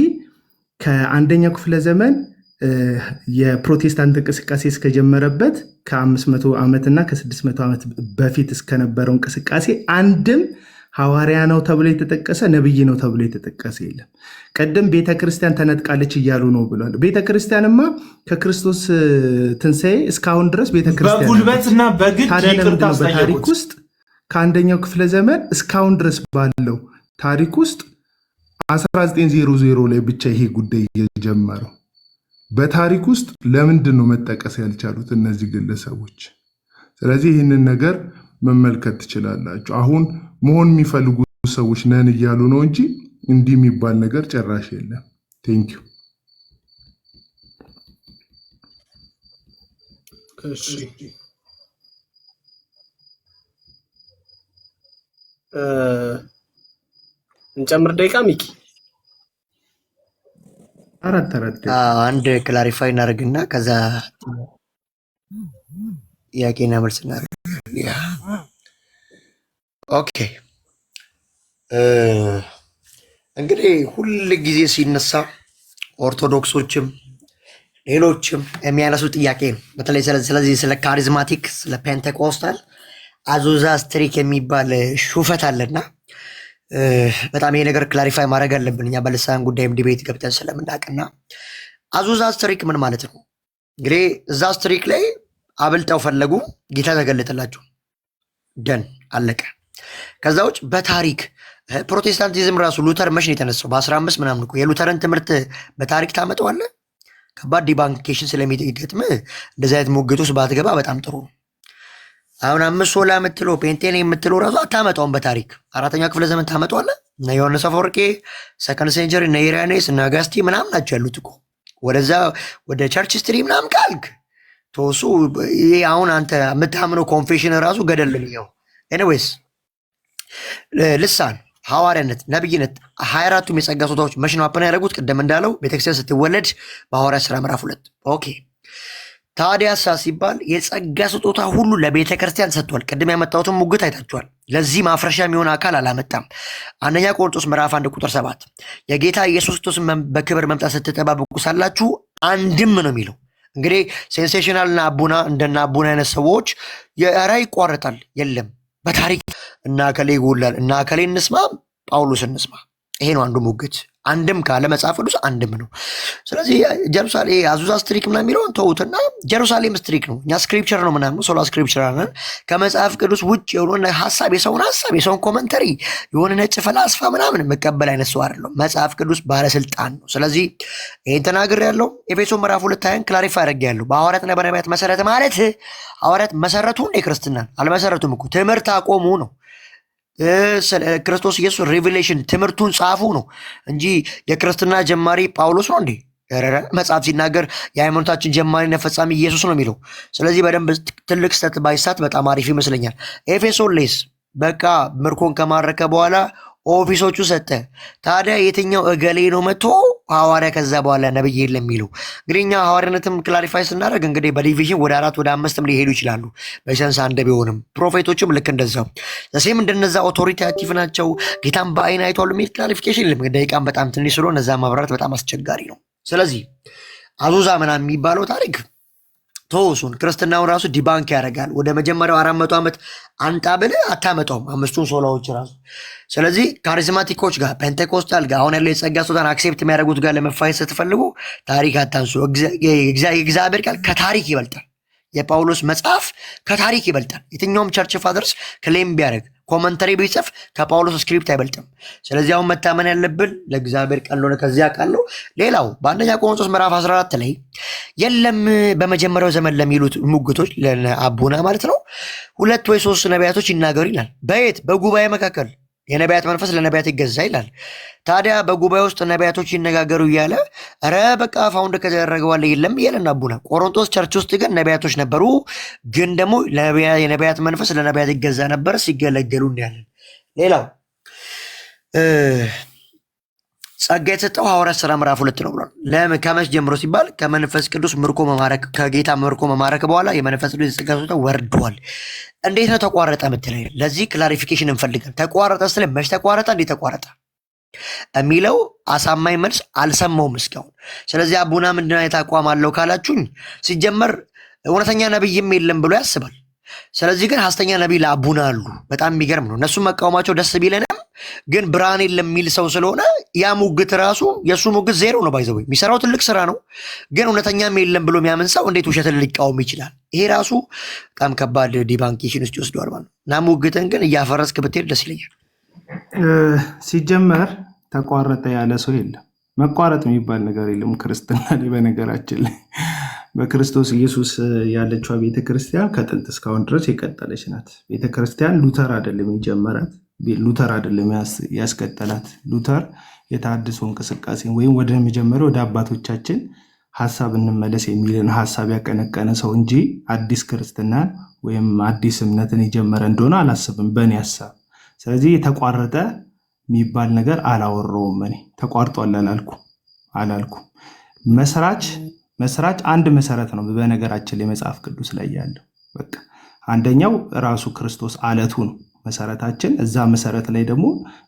S1: ከአንደኛው ክፍለ ዘመን የፕሮቴስታንት እንቅስቃሴ እስከጀመረበት ከ500 ዓመትና ከ600 ዓመት በፊት እስከነበረው እንቅስቃሴ አንድም ሐዋርያ ነው ተብሎ የተጠቀሰ ነብይ ነው ተብሎ የተጠቀሰ የለም። ቀደም ቤተክርስቲያን ተነጥቃለች እያሉ ነው ብሏል። ቤተክርስቲያንማ ከክርስቶስ ትንሣኤ እስካሁን ድረስ ቤተክርስቲያን
S6: በጉልበትና በግድ ይቅርታ
S1: በታሪክ ውስጥ ከአንደኛው ክፍለ ዘመን እስካሁን ድረስ ባለው ታሪክ ውስጥ 1900 ላይ ብቻ ይሄ ጉዳይ የጀመረው። በታሪክ ውስጥ ለምንድን ነው መጠቀስ ያልቻሉት እነዚህ ግለሰቦች? ስለዚህ ይህንን ነገር መመልከት ትችላላችሁ። አሁን መሆን የሚፈልጉ ሰዎች ነን እያሉ ነው እንጂ እንዲህ የሚባል ነገር ጭራሽ የለም። ቴንኪው።
S3: እሺ እንጨምር ደቂቃ ሚኪ
S1: አራት
S5: አንድ ክላሪፋይ እናደርግና ከዛ ጥያቄና መልስ እናደርግ። ኦኬ እንግዲህ ሁል ጊዜ ሲነሳ ኦርቶዶክሶችም ሌሎችም የሚያነሱ ጥያቄ ነው። በተለይ ስለዚህ ስለ ካሪዝማቲክ ስለ ፔንቴኮስታል አዙዛ ስትሪክ የሚባል ሹፈት አለና በጣም ይሄ ነገር ክላሪፋይ ማድረግ አለብን። እኛ በልሳን ጉዳይም ዲቤት ገብተን ስለምናውቅና አዙዛ ስትሪክ ምን ማለት ነው? እንግዲህ እዛ ስትሪክ ላይ አብልጠው ፈለጉ፣ ጌታ ተገለጠላቸው፣ ደን አለቀ። ከዛ ውጭ በታሪክ ፕሮቴስታንቲዝም ራሱ ሉተር መች ነው የተነሳው? በ15 ምናምን እኮ የሉተርን ትምህርት በታሪክ ታመጣዋለህ። ከባድ ዲባንኬሽን ስለሚገጥም እንደዚህ አይነት ሞግት ውስጥ ባትገባ በጣም ጥሩ ነው። አሁን አምስት ሶላ የምትለው ፔንቴን የምትለው ራሱ አታመጣውም በታሪክ 4ኛ ክፍለ ዘመን ታመጣዋለህ። እነ ዮሐንስ አፈወርቄ ሰከንድ ሴንቸሪ፣ እነ ኢራኔስ እነ አጋስቲ ምናምን ናቸው ያሉት እኮ። ወደዛ ወደ ቸርች ስትሪ ምናምን ካልክ ተወሱ። ይሄ አሁን አንተ የምታምነው ኮንፌሽን ራሱ ገደልን ነው። ኤኒዌይስ ልሳን፣ ሐዋርያነት፣ ነብይነት 24ቱም የጸጋ ስጦታዎች መች ነው አፕን ያደረጉት? ቅድም እንዳለው ቤተክርስቲያን ስትወለድ በሐዋርያት ሥራ ምዕራፍ 2። ኦኬ ታዲያሳ ሲባል የጸጋ ስጦታ ሁሉ ለቤተ ክርስቲያን ሰጥቷል። ቅድም ያመጣሁትን ሙግት አይታችኋል። ለዚህ ማፍረሻ የሚሆን አካል አላመጣም። አንደኛ ቆሮንቶስ ምዕራፍ 1 ቁጥር 7 የጌታ ኢየሱስ ክርስቶስ በክብር መምጣት ስትጠባበቁ ሳላችሁ አንድም ነው የሚለው። እንግዲህ ሴንሴሽናልና አቡና እንደና አቡና አይነት ሰዎች ኧረ ይቋረጣል የለም በታሪክ እና ከሌ ይጎላል እና ከሌ እንስማ ጳውሎስ እንስማ። ይሄ ነው አንዱ ሙግት። አንድም ካለ መጽሐፍ ቅዱስ አንድም ነው። ስለዚህ ጀሩሳሌም አዙዛ ስትሪክ ምናምን የሚለውን ተውትና ጀሩሳሌም ስትሪክ ነው። እኛ ስክሪፕቸር ነው ምናምን ሶላ ስክሪፕቸር አለን። ከመጽሐፍ ቅዱስ ውጭ የሆነ ሀሳብ የሰውን ኮመንተሪ የሆነ ነጭ ፈላስፋ ምናምን መቀበል አይነት ሰው አይደለም። መጽሐፍ ቅዱስ ባለስልጣን ነው። ስለዚህ ይህን ተናግር ያለው ኤፌሶን ምዕራፍ 2 ክላሪፋይ አድርጌ ያለው በሐዋርያትና በነቢያት መሰረት ማለት ሐዋርያት መሰረቱ እንደ ክርስትናን አልመሰረቱም እኮ ትምህርት አቆሙ ነው። ክርስቶስ ኢየሱስ ሪቪሌሽን ትምህርቱን ጻፉ ነው እንጂ የክርስትና ጀማሪ ጳውሎስ ነው እንዴ? መጽሐፍ ሲናገር የሃይማኖታችን ጀማሪና ፈጻሚ ኢየሱስ ነው የሚለው። ስለዚህ በደንብ ትልቅ ስተት ባይሳት በጣም አሪፍ ይመስለኛል። ኤፌሶን ሌስ በቃ ምርኮን ከማረከ በኋላ ኦፊሶቹ ሰጠ። ታዲያ የትኛው እገሌ ነው መጥቶ ሐዋርያ ከዛ በኋላ ነብይ የለም የሚለው? እንግዲህ እኛ ሐዋርያነትም ክላሪፋይ ስናደርግ እንግዲህ በዲቪዥን ወደ 4 ወደ 5 ሊሄዱ ይችላሉ። በሰንስ አንድ ቢሆንም ፕሮፌቶችም ልክ እንደዛው ዘሴም እንደነዛ ኦቶሪታቲቭ ናቸው። ጌታን በአይን አይቷሉ የሚል ክላሪፊኬሽን የለም። ደቂቃም በጣም ትንሽ ስለሆነ እዛ ማብራራት በጣም አስቸጋሪ ነው። ስለዚህ አዙዛ ምናምን የሚባለው ታሪክ ተወሱን ክርስትናውን ራሱ ዲባንክ ያደርጋል። ወደ መጀመሪያው 400 ዓመት አንጣ ብለህ አታመጣውም አምስቱን ሶላዎች ራሱ። ስለዚህ ካሪዝማቲኮች ጋር ፔንቴኮስታል ጋር አሁን ያለው የጸጋ ስጦታን አክሴፕት የሚያደርጉት ጋር ለመፋየት ስትፈልጉ ታሪክ አታንሱ። የእግዚአብሔር ቃል ከታሪክ ይበልጣል። የጳውሎስ መጽሐፍ ከታሪክ ይበልጣል። የትኛውም ቸርች ፋደርስ ክሌም ቢያደርግ ኮመንተሪ ቢጽፍ ከጳውሎስ ስክሪፕት አይበልጥም። ስለዚህ አሁን መታመን ያለብን ለእግዚአብሔር ቃል ነው። ከዚያ ቃል ነው። ሌላው በአንደኛ ቆሮንቶስ ምዕራፍ 14 ላይ የለም በመጀመሪያው ዘመን ለሚሉት ሙግቶች ለአቡና ማለት ነው 2 ወይ 3 ነቢያቶች ይናገሩ ይላል። በየት በጉባኤ መካከል የነቢያት መንፈስ ለነቢያት ይገዛ ይላል። ታዲያ በጉባኤ ውስጥ ነቢያቶች ይነጋገሩ እያለ ኧረ በቃ ፋውንድ ከተደረገዋለ የለም እያለን አቡና። ቆሮንቶስ ቸርች ውስጥ ግን ነቢያቶች ነበሩ፣ ግን ደግሞ የነቢያት መንፈስ ለነቢያት ይገዛ ነበር ሲገለገሉ እናያለን። ሌላው ጸጋ የተሰጠው ሐዋርያት ሥራ ምዕራፍ 2 ነው ብሏል። ለምን ከመቼ ጀምሮ ሲባል ከመንፈስ ቅዱስ ምርኮ መማረክ ከጌታ ምርኮ መማረክ በኋላ የመንፈስ ቅዱስ የጸጋ ስጦታ ወርዷል። እንዴት ነው ተቋረጠ የምትለኝ? ለዚህ ክላሪፊኬሽን እንፈልጋለን። ተቋረጠ ስለ መች ተቋረጠ፣ እንዴት ተቋረጠ የሚለው አሳማኝ መልስ አልሰማውም እስካሁን። ስለዚህ አቡና ምንድን አይነት አቋም አለው ካላችሁኝ፣ ሲጀመር እውነተኛ ነብይም የለም ብሎ ያስባል። ስለዚህ ግን ሐሰተኛ ነቢይ ለአቡና አሉ። በጣም የሚገርም ነው። እነሱም መቃወማቸው ደስ ቢለንም ግን ብርሃን የለም የሚል ሰው ስለሆነ ያ ሙግት ራሱ የእሱ ሙግት ዜሮ ነው። ባይዘው የሚሰራው ትልቅ ስራ ነው። ግን እውነተኛም የለም ብሎ የሚያምን ሰው እንዴት ውሸትን ሊቃወም ይችላል? ይሄ ራሱ በጣም ከባድ ዲባንኬሽን ውስጥ ይወስደዋል ማለት ነው። እና ሙግትን ግን እያፈረስክ ብትሄድ ደስ ይለኛል።
S1: ሲጀመር ተቋረጠ ያለ ሰው የለም። መቋረጥ የሚባል ነገር የለም ክርስትና ላይ። በነገራችን ላይ በክርስቶስ ኢየሱስ ያለችዋ ቤተክርስቲያን ከጥንት እስካሁን ድረስ የቀጠለች ናት። ቤተክርስቲያን ሉተር አይደለም የጀመራት፣ ሉተር አይደለም ያስቀጠላት። ሉተር የተሐድሶ እንቅስቃሴ ወይም ወደ መጀመሪያ ወደ አባቶቻችን ሀሳብ እንመለስ የሚልን ሀሳብ ያቀነቀነ ሰው እንጂ አዲስ ክርስትናን ወይም አዲስ እምነትን የጀመረ እንደሆነ አላስብም በእኔ ሀሳብ። ስለዚህ የተቋረጠ የሚባል ነገር አላወራውም። እኔ ተቋርጧል አላልኩም። መስራች አንድ መሰረት ነው። በነገራችን ላይ መጽሐፍ ቅዱስ ላይ ያለው በቃ አንደኛው ራሱ ክርስቶስ አለቱ ነው መሰረታችን። እዛ መሰረት ላይ ደግሞ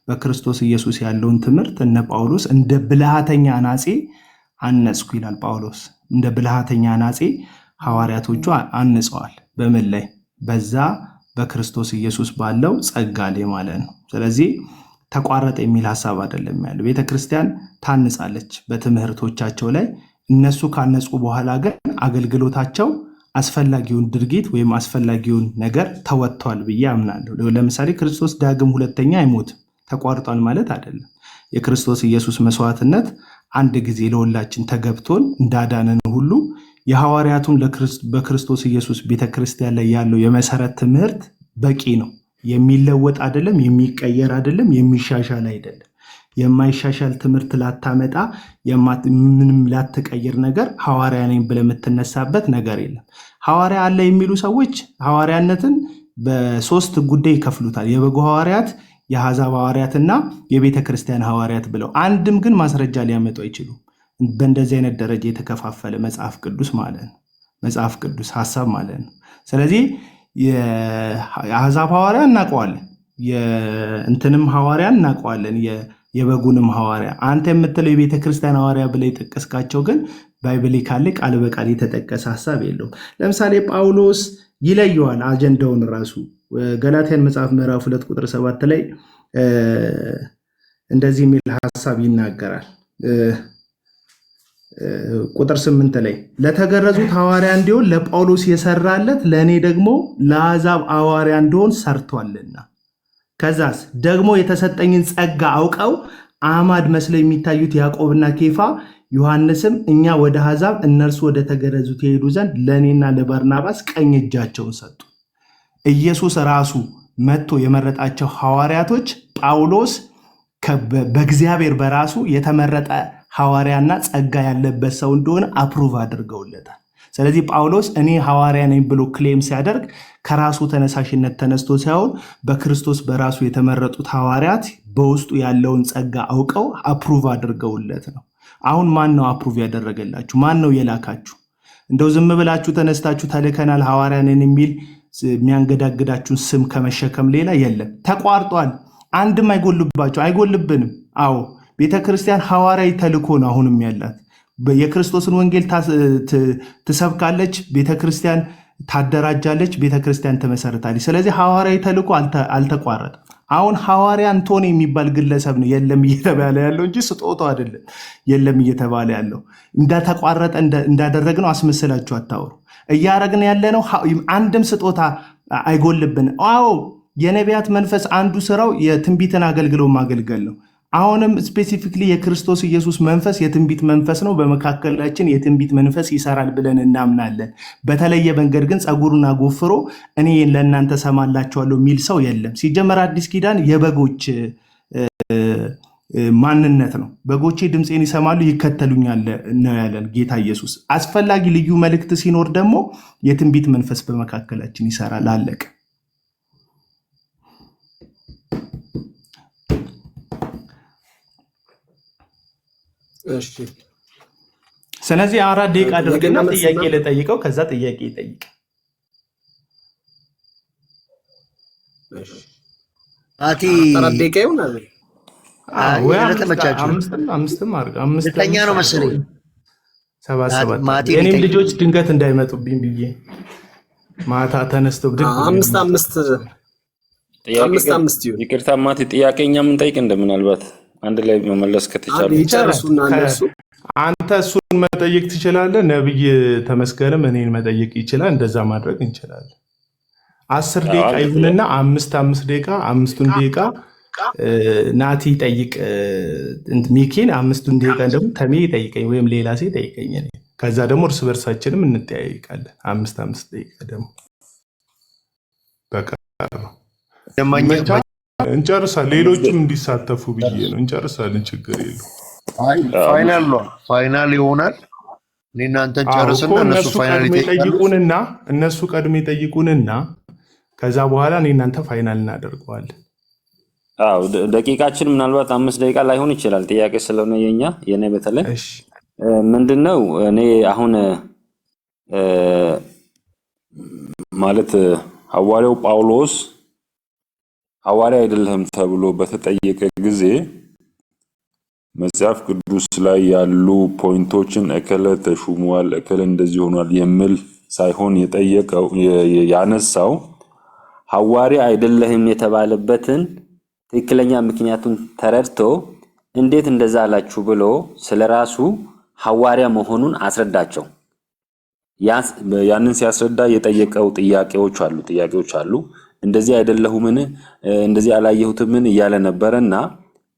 S1: በክርስቶስ ኢየሱስ ያለውን ትምህርት እነ ጳውሎስ እንደ ብልሃተኛ አናጺ አነጽኩ ይላል ጳውሎስ። እንደ ብልሃተኛ አናጺ ሐዋርያቶቹ አንጸዋል። በምን ላይ? በዛ በክርስቶስ ኢየሱስ ባለው ጸጋ ላይ ማለት ነው። ስለዚህ ተቋረጠ የሚል ሐሳብ አይደለም ያለው። ቤተክርስቲያን ታንጻለች በትምህርቶቻቸው ላይ። እነሱ ካነጹ በኋላ ግን አገልግሎታቸው አስፈላጊውን ድርጊት ወይም አስፈላጊውን ነገር ተወጥቷል ብዬ አምናለሁ። ለምሳሌ ክርስቶስ ዳግም ሁለተኛ አይሞትም፣ ተቋርጧል ማለት አይደለም። የክርስቶስ ኢየሱስ መስዋዕትነት አንድ ጊዜ ለሁላችን ተገብቶን እንዳዳነን ሁሉ የሐዋርያቱን በክርስቶስ ኢየሱስ ቤተክርስቲያን ላይ ያለው የመሰረት ትምህርት በቂ ነው። የሚለወጥ አይደለም፣ የሚቀየር አይደለም፣ የሚሻሻል አይደለም። የማይሻሻል ትምህርት ላታመጣ ምንም ላትቀይር ነገር ሐዋርያ ነኝ ብለህ የምትነሳበት ነገር የለም። ሐዋርያ አለ የሚሉ ሰዎች ሐዋርያነትን በሶስት ጉዳይ ይከፍሉታል። የበጉ ሐዋርያት፣ የአሕዛብ ሐዋርያትና የቤተ ክርስቲያን ሐዋርያት ብለው አንድም ግን ማስረጃ ሊያመጡ አይችሉም። በእንደዚህ አይነት ደረጃ የተከፋፈለ መጽሐፍ ቅዱስ ማለት ነው። መጽሐፍ ቅዱስ ሐሳብ ማለት ነው። ስለዚህ የአሕዛብ ሐዋርያ እናውቀዋለን፣ የእንትንም ሐዋርያ እናውቀዋለን፣ የበጉንም ሐዋርያ። አንተ የምትለው የቤተ ክርስቲያን ሐዋርያ ብለህ የጠቀስካቸው ግን ባይብሊካሊ ቃል በቃል የተጠቀሰ ሐሳብ የለውም። ለምሳሌ ጳውሎስ ይለየዋል አጀንዳውን ራሱ ገላትያን መጽሐፍ ምዕራፍ 2 ቁጥር 7 ላይ እንደዚህ የሚል ሐሳብ ይናገራል። ቁጥር 8 ላይ ለተገረዙት ሐዋርያ እንዲሆን ለጳውሎስ የሰራለት ለእኔ ደግሞ ለአሕዛብ ሐዋርያ እንዲሆን ሰርቷልና፣ ከዛስ ደግሞ የተሰጠኝን ጸጋ አውቀው አማድ መስለው የሚታዩት ያዕቆብና ኬፋ ዮሐንስም እኛ ወደ አሕዛብ እነርሱ ወደ ተገረዙት የሄዱ ዘንድ ለእኔና ለበርናባስ ቀኝ እጃቸውን ሰጡ። ኢየሱስ ራሱ መጥቶ የመረጣቸው ሐዋርያቶች ጳውሎስ በእግዚአብሔር በራሱ የተመረጠ ሐዋርያና ጸጋ ያለበት ሰው እንደሆነ አፕሩቭ አድርገውለታል። ስለዚህ ጳውሎስ እኔ ሐዋርያ ነኝ ብሎ ክሌም ሲያደርግ ከራሱ ተነሳሽነት ተነስቶ ሳይሆን በክርስቶስ በራሱ የተመረጡት ሐዋርያት በውስጡ ያለውን ጸጋ አውቀው አፕሩቭ አድርገውለት ነው። አሁን ማን ነው አፕሩቭ ያደረገላችሁ? ማን ነው የላካችሁ? እንደው ዝም ብላችሁ ተነስታችሁ ተልከናል ሐዋርያ ነን የሚል የሚያንገዳግዳችሁን ስም ከመሸከም ሌላ የለም። ተቋርጧል። አንድም አይጎልባችሁ፣ አይጎልብንም። አዎ ቤተክርስቲያን ሐዋርያዊ ተልእኮ ነው አሁንም ያላት። የክርስቶስን ወንጌል ትሰብካለች፣ ቤተክርስቲያን ታደራጃለች፣ ቤተክርስቲያን ትመሰርታለች። ስለዚህ ሐዋርያዊ ተልእኮ አልተቋረጠም። አሁን ሐዋርያ አንቶኒ የሚባል ግለሰብ ነው የለም እየተባለ ያለው እንጂ ስጦታው አይደለም የለም እየተባለ ያለው። እንደተቋረጠ እንዳደረግነው አስመስላችሁ አታውሩ። እያረግን ያለነው አንድም ስጦታ አይጎልብን። አዎ የነቢያት መንፈስ አንዱ ስራው የትንቢትን አገልግሎት ማገልገል ነው። አሁንም ስፔሲፊክሊ የክርስቶስ ኢየሱስ መንፈስ የትንቢት መንፈስ ነው። በመካከላችን የትንቢት መንፈስ ይሰራል ብለን እናምናለን። በተለየ መንገድ ግን ጸጉሩን አጎፍሮ እኔ ለእናንተ ሰማላችኋለሁ የሚል ሰው የለም። ሲጀመር አዲስ ኪዳን የበጎች ማንነት ነው። በጎቼ ድምፄን ይሰማሉ ይከተሉኛል ነው ያለን ጌታ ኢየሱስ። አስፈላጊ ልዩ መልእክት ሲኖር ደግሞ የትንቢት መንፈስ በመካከላችን ይሰራል። አለቀ። ስለዚህ 4 ደቂቃ አድርግና ጥያቄ ልጠይቀው፣ ከዛ ጥያቄ ይጠይቅ።
S5: አቲ አምስተኛ ነው መሰለኝ።
S1: የኔም ልጆች ድንገት እንዳይመጡብኝ ብዬ ማታ ተነስተው
S7: ይቅርታ ማቲ ጥያቄ እኛ ምን ጠይቅ እንደምናልባት አንድ ላይ መመለስ ከተቻለ
S1: አንተ እሱን መጠየቅ ትችላለህ። ነብይ ተመስገንም እኔን መጠየቅ ይችላል። እንደዛ ማድረግ እንችላለን። 10 ደቂቃ ይሁንና 5 ደቂቃ 5 ደቂቃ ናቲ ጠይቅ ሚኪን፣ 5 ደቂቃ ደግሞ ተሜ ጠይቀኝ ወይም ሌላ ሴት ጠይቀኝ። ከዛ ደግሞ እርስ በርሳችንም እንጠያይቃለን። 5 ደቂቃ ደግሞ በቃ እንጨርሳለን። ሌሎችም እንዲሳተፉ ብዬ ነው። እንጨርሳለን፣ ችግር የለውም።
S5: ፋይናል ይሆናል። እናንተን ጨርስና
S1: እነሱ ቀድሞ ይጠይቁንና ከዛ በኋላ እናንተ ፋይናል እናደርገዋለን።
S7: አዎ ደቂቃችን ምናልባት 5 ደቂቃ ላይሆን ይችላል። ጥያቄ ስለሆነ የኔ በተለይ ምንድነው እኔ አሁን ማለት ሐዋርያው ጳውሎስ ሐዋርያ አይደለም ተብሎ በተጠየቀ ጊዜ መጽሐፍ ቅዱስ ላይ ያሉ ፖይንቶችን እከለ ተሹሟል እከለ እንደዚህ ሆኗል የሚል ሳይሆን የጠየቀው ያነሳው ሐዋርያ አይደለም የተባለበትን ትክክለኛ ምክንያቱን ተረድቶ እንዴት እንደዛ አላችሁ ብሎ ስለራሱ ሐዋርያ መሆኑን አስረዳቸው። ያንን ሲያስረዳ የጠየቀው ጥያቄዎች አሉ። እንደዚህ አይደለሁምን እንደዚህ አላየሁትምን እያለ ነበርና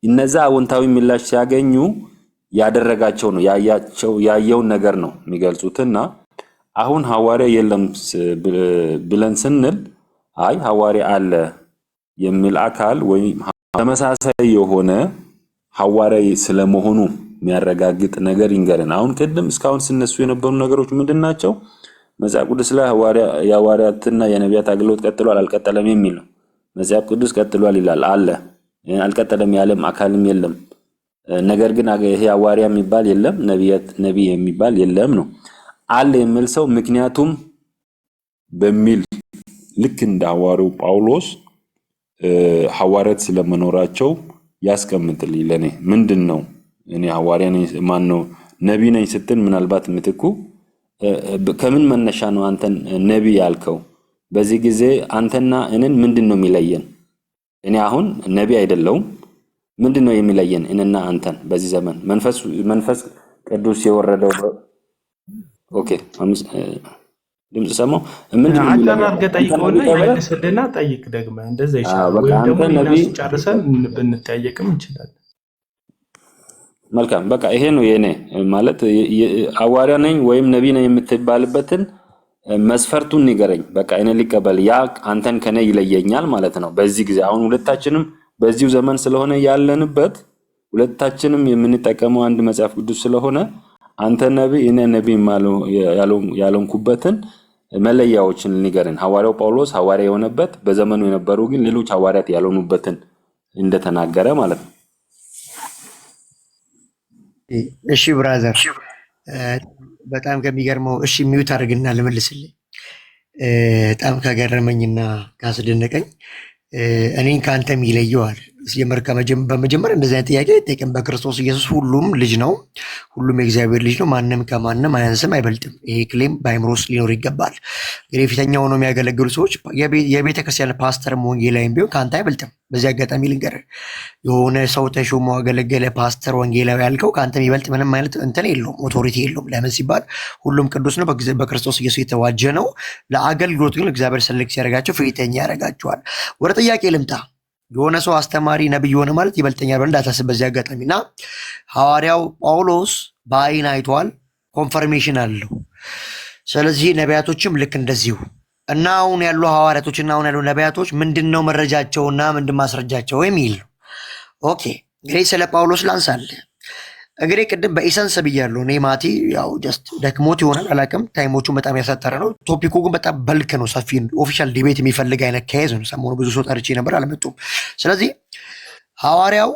S7: እነዛ አዎንታዊ ምላሽ ሲያገኙ ያደረጋቸው ነው ያየውን ነገር ነው የሚገልጹትና አሁን ሐዋርያ የለም ብለን ስንል አይ ሐዋርያ አለ የሚል አካል ወይ ተመሳሳይ የሆነ ሐዋርያ ስለመሆኑ የሚያረጋግጥ ነገር ይንገረን። አሁን ቅድም እስካሁን ሲነሱ የነበሩ ነገሮች ምንድናቸው? መጽሐፍ ቅዱስ ላይ የሐዋርያትና የነቢያት አገልግሎት ቀጥሏል አልቀጠለም የሚል ነው። መጽሐፍ ቅዱስ ቀጥሏል ይላል አለ፣ አልቀጠለም ያለም አካልም የለም። ነገር ግን ይሄ ሐዋርያ የሚባል የለም፣ ነቢይ የሚባል የለም ነው። አለ የሚል ሰው ምክንያቱም በሚል ልክ እንደ ሐዋርያው ጳውሎስ ሐዋርያት ስለመኖራቸው ያስቀምጥልኝ። ለኔ ምንድነው እኔ ሐዋርያ ነኝ ማን ነው ነቢይ ነኝ ስትል ምናልባት ምትኩ ከምን መነሻ ነው አንተን ነቢይ ያልከው? በዚህ ጊዜ አንተና እኔን ምንድነው የሚለየን? እኔ አሁን ነቢይ አይደለሁም። ምንድነው የሚለየን እኔና አንተን? በዚህ ዘመን መንፈስ ቅዱስ የወረደው ኦኬ ድምጽ ሰማው ምንድነው
S1: አደረገ ጠይቀውና ይመልስልና ጠይቅ ደግሞ እንደዛ ይሻላል። ወይ ደግሞ ነቢይ ጨርሰን ብንጠያየቅም እንችላለን።
S7: መልካም በቃ ይሄ ነው የኔ ማለት ሐዋርያ ነኝ ወይም ነቢይ ነኝ የምትባልበትን መስፈርቱን ንገረኝ። በቃ እኔ ሊቀበል ያ አንተን ከኔ ይለየኛል ማለት ነው። በዚህ ጊዜ አሁን ሁለታችንም በዚሁ ዘመን ስለሆነ ያለንበት ሁለታችንም የምንጠቀመው አንድ መጽሐፍ ቅዱስ ስለሆነ አንተ ነቢይ እኔ ነቢይ ያለንኩበትን መለያዎችን ንገረን። ሐዋርያው ጳውሎስ ሐዋርያ የሆነበት በዘመኑ የነበሩ ግን ሌሎች ሐዋርያት ያልሆኑበትን እንደተናገረ ማለት ነው።
S5: እሺ ብራዘር በጣም ከሚገርመው እሺ ሚውት አድርግና ልመልስልኝ። በጣም ከገረመኝና ካስደነቀኝ እኔን ከአንተም ይለየዋል በመጀመሪያ እንደዚህ አይነት ጥያቄ አይጠይቅም። በክርስቶስ ኢየሱስ ሁሉም ልጅ ነው፣ ሁሉም የእግዚአብሔር ልጅ ነው። ማንም ከማንም አያንስም አይበልጥም። ይሄ ክሌም በአይምሮ ውስጥ ሊኖር ይገባል። እንግዲህ ፊተኛ ሆነው የሚያገለግሉ ሰዎች የቤተ ክርስቲያን ፓስተርም ወንጌላዊም ቢሆን ከአንተ አይበልጥም። በዚህ አጋጣሚ ልንገርህ፣ የሆነ ሰው ተሾሞ አገለገለ ፓስተር ወንጌላዊ ያልከው ከአንተ የሚበልጥ ምንም አይነት እንትን የለውም፣ ኦቶሪቲ የለውም። ለምን ሲባል ሁሉም ቅዱስ ነው፣ በክርስቶስ ኢየሱስ የተዋጀ ነው። ለአገልግሎት ግን እግዚአብሔር ሰሌክት ሲያደርጋቸው ፊተኛ ያደርጋቸዋል። ወደ ጥያቄ ልምጣ። የሆነ ሰው አስተማሪ ነብይ ሆነ ማለት ይበልጠኛል ብለህ እንዳታስብ በዚህ አጋጣሚ። እና ሐዋርያው ጳውሎስ በአይን አይቷል፣ ኮንፈርሜሽን አለው። ስለዚህ ነቢያቶችም ልክ እንደዚሁ እና አሁን ያሉ ሐዋርያቶችና አሁን ያሉ ነቢያቶች ምንድነው መረጃቸውና ምንድን ማስረጃቸው የሚል ነው። ኦኬ እንግዲህ ስለ ጳውሎስ ላንሳልህ። እንግዲህ ቅድም በኢሰንስ ብያለሁ። እኔ ማቲ ያው ጀስት ደክሞት ይሆናል አላውቅም። ታይሞቹን በጣም ያሳጠረ ነው። ቶፒኩ ግን በጣም በልክ ነው፣ ሰፊ ኦፊሻል ዲቤት የሚፈልግ አይነት ከያዝ ነው። ሰሞኑ ብዙ ሰው ጠርቼ ነበር አልመጡም። ስለዚህ ሐዋርያው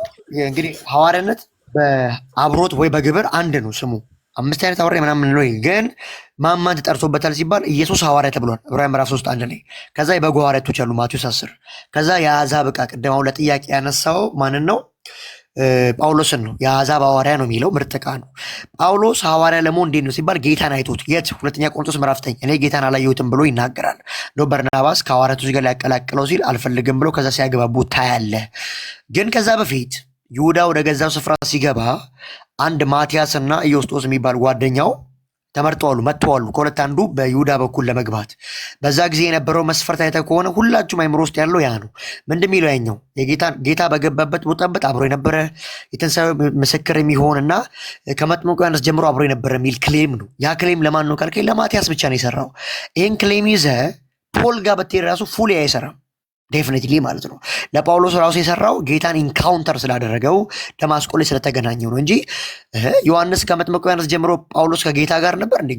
S5: እንግዲህ ሐዋርያነት በአብሮት ወይ በግብር አንድ ነው ስሙ። 5 አይነት ሐዋርያ ምናምን ነው፣ ግን ማን ተጠርቶበታል ሲባል ኢየሱስ ሐዋርያ ተብሏል ዕብራውያን ምዕራፍ 3 1 ላይ። ከዛ የበጎ ሐዋርያቶች አሉ ማቴዎስ 10። ከዛ የአሕዛብ ዕቃ ቅድም አሁን ለጥያቄ ያነሳው ማንን ነው? ጳውሎስን ነው። የአሕዛብ ሐዋርያ ነው የሚለው ምርጥ ዕቃ ነው። ጳውሎስ ሐዋርያ ለመሆን እንዴት ነው ሲባል ጌታን አይቶት። የት? ሁለተኛ ቆሮንቶስ ምዕራፍ 9 እኔ ጌታን አላየሁትም ብሎ ይናገራል። ነው በርናባስ ከሐዋርያቶች ጋር ሊያቀላቅለው ሲል አልፈልግም ብሎ ከዛ ሲያገባቡ ታያለ። ግን ከዛ በፊት ይሁዳ ወደ ገዛው ስፍራ ሲገባ አንድ ማቲያስ እና ኢዮስጦስ የሚባል ጓደኛው መጥተዋሉ። ከሁለት አንዱ በይሁዳ በኩል ለመግባት። በዛ ጊዜ የነበረው መስፈርት አይተህ ከሆነ ሁላችሁም አይምሮ ውስጥ ያለው ያ ነው። ምንድን የሚለው ያኛው ጌታ በገባበት ቦታበት አብሮ የነበረ የትንሣኤው ምስክር የሚሆንና ከመጥምቁ ዮሐንስ ጀምሮ አብሮ የነበረ የሚል ክሌም ነው። ያ ክሌም ለማን ነው ካልከኝ ለማቲያስ ብቻ ነው የሰራው። ይህን ክሌም ይዘህ ፖል ጋር ብትሄድ ራሱ ፉል አይሰራም። ዴፊኒትሊ ማለት ነው። ለጳውሎስ ራሱ የሰራው ጌታን ኢንካውንተር ስላደረገው ደማስቆ ላይ ስለተገናኘው ነው እንጂ ዮሐንስ ከመጥምቁ ዮሐንስ ጀምሮ ጳውሎስ ከጌታ ጋር ነበር እንዴ?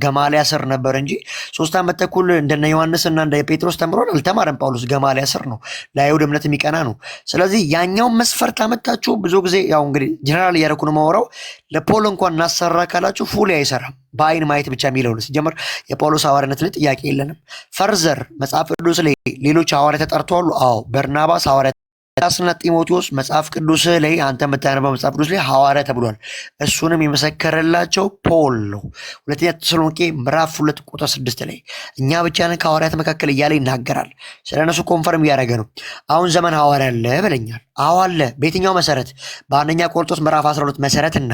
S5: ገማሊያ ስር ነበር እንጂ 3 ዓመት ተኩል እንደነ ዮሐንስ እና እንደ ጴጥሮስ ተምሯል አልተማረም። ጳውሎስ ገማሊያ ስር ነው፣ ለአይሁድ እምነት የሚቀና ነው። ስለዚህ ያኛውን መስፈርት አመጣችሁ። ብዙ ጊዜ ያው እንግዲህ ጀነራል እያደረኩ ነው የማወራው። ለፖል እንኳን እናሰራ ካላችሁ ፉል አይሰራም። በአይን ማየት ብቻ የሚለው ነው። ሲጀመር የጳውሎስ ሐዋርያነት ላይ ጥያቄ የለንም። ፈርዘር መጽሐፍ ቅዱስ ላይ ሌሎች ሐዋርያ ተጠርተዋል። አዎ በርናባስ ሐዋርያ፣ ሲላስና ጢሞቴዎስ መጽሐፍ ቅዱስ ላይ አንተ የምታነበው መጽሐፍ ቅዱስ ላይ ሐዋርያ ተብሏል። እሱንም የመሰከረላቸው ፖል ነው። ሁለተኛ ተሰሎንቄ ምዕራፍ 2 ቁጥር 6 ላይ እኛ ብቻ ነን ከሐዋርያት መካከል እያለ ይናገራል። ስለነሱ ኮንፈርም እያደረገ ነው። አሁን ዘመን ሐዋርያ አለ ብለኛል። አዎ አለ። በየትኛው መሰረት? በአንደኛ ቆሮንቶስ ምዕራፍ 12 መሰረት እና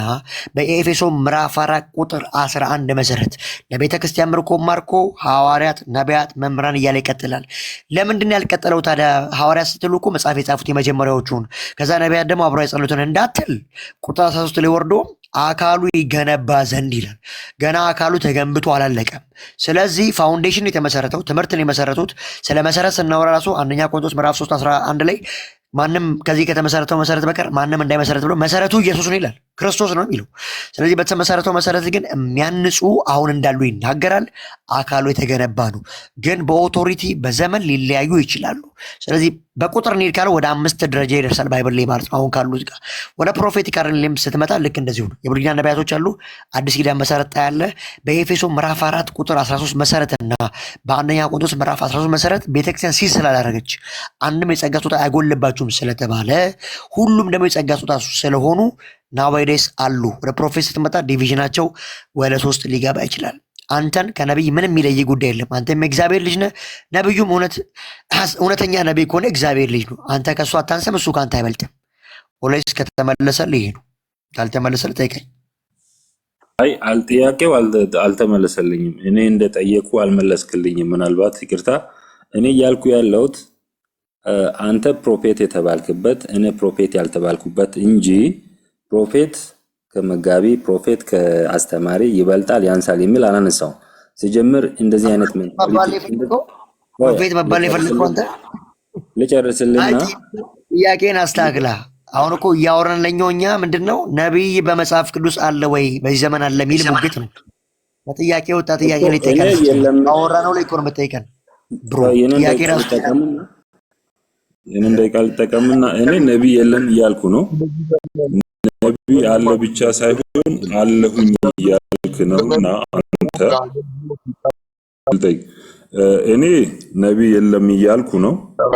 S5: በኤፌሶ ምዕራፍ 4 ቁጥር 11 መሰረት ለቤተ ክርስቲያን ምርኮ ማርኮ ሐዋርያት፣ ነቢያት፣ መምህራን እያለ ይቀጥላል። ለምንድን ያልቀጠለው ታዲያ? ሐዋርያት ስትሉ እኮ መጽሐፍ የጻፉት የመጀመሪያዎቹን፣ ከዛ ነቢያት ደግሞ አብረው የጸሉትን እንዳትል ቁጥር 13 ላይ ወርዶ አካሉ ይገነባ ዘንድ ይላል። ገና አካሉ ተገንብቶ አላለቀም። ስለዚህ ፋውንዴሽን የተመሰረተው ትምህርትን የመሰረቱት ስለ መሰረት ስናወራ ራሱ አንደኛ ቆሮንቶስ ምዕራፍ 3 11 ላይ ማንም ከዚህ ከተመሰረተው መሰረት በቀር ማንም እንዳይመሰረት ብሎ መሰረቱ ኢየሱስ ነው ይላል፣ ክርስቶስ ነው የሚለው። ስለዚህ በተመሰረተው መሰረት ግን የሚያንጹ አሁን እንዳሉ ይናገራል። አካሉ የተገነባ ነው፣ ግን በኦቶሪቲ በዘመን ሊለያዩ ይችላሉ። ስለዚህ በቁጥር እንሂድ ካለ ወደ 5 ደረጃ ይደርሳል ባይብል ላይ ማለት ነው። አሁን ካሉት ጋር ወደ ፕሮፌቲክ አይደለም ስትመጣ ልክ እንደዚሁ ነው። የብሉይ ኪዳን ነቢያቶች አሉ፣ አዲስ ኪዳን መሰረት ታያለ። በኤፌሶ ምዕራፍ 4 ቁጥር 13 መሰረትና በአንደኛ ቆሮንቶስ ምዕራፍ 13 መሰረት ቤተክርስቲያን ሲስ ስላላደረገች አንድም የጸጋ ስጦታ አይጎልባችሁም ስለተባለ ሁሉም ደግሞ የጸጋ ስጦታ ስለሆኑ ናዋይዴስ አሉ። ወደ ፕሮፌት ስትመጣ ዲቪዥናቸው ወደ 3 ሊገባ ይችላል። አንተን ከነቢይ ምንም የሚለይ ጉዳይ የለም። አንተም የእግዚአብሔር ልጅ ነህ። ነቢዩም እውነተኛ ነቢይ ከሆነ እግዚአብሔር ልጅ ነው። አንተ ከእሱ አታንሰም፣ እሱ ከአንተ አይበልጥም። ኦሌስ ከተመለሰልህ ይሄ ነው። ካልተመለሰልህ ጠይቀኝ።
S7: አይ ጥያቄው አልተመለሰልኝም። እኔ እንደጠየቁ አልመለስክልኝም። ምናልባት ይቅርታ። እኔ እያልኩ ያለሁት አንተ ፕሮፌት የተባልክበት እኔ ፕሮፌት ያልተባልኩበት እንጂ ፕሮፌት ከመጋቢ ፕሮፌት ከአስተማሪ ይበልጣል ያንሳል የሚል አላነሳው። ሲጀምር እንደዚህ አይነት
S5: ፕሮፌት መባል የፈለግከው አንተ
S7: ልጨርስልና
S5: ጥያቄን አስተካክላ። አሁን እኮ እያወራን ለኛው እኛ ምንድነው ነቢይ በመጽሐፍ ቅዱስ አለ ወይ በዚህ ዘመን አለ የሚል ሙግት ነው። በጥያቄ ወጣ ጥያቄ ላይ ጠይቀን አወራነው ላይ እኮ ነው የምጠይቀን ብሮ ጥያቄ ራሱ
S7: ይህንን ደቂቃ ልጠቀምና እኔ ነቢይ የለም እያልኩ ነው። ነቢይ አለ ብቻ ሳይሆን አለሁኝ እያልክ ነው። እና አንተ እኔ ነቢይ የለም እያልኩ ነው።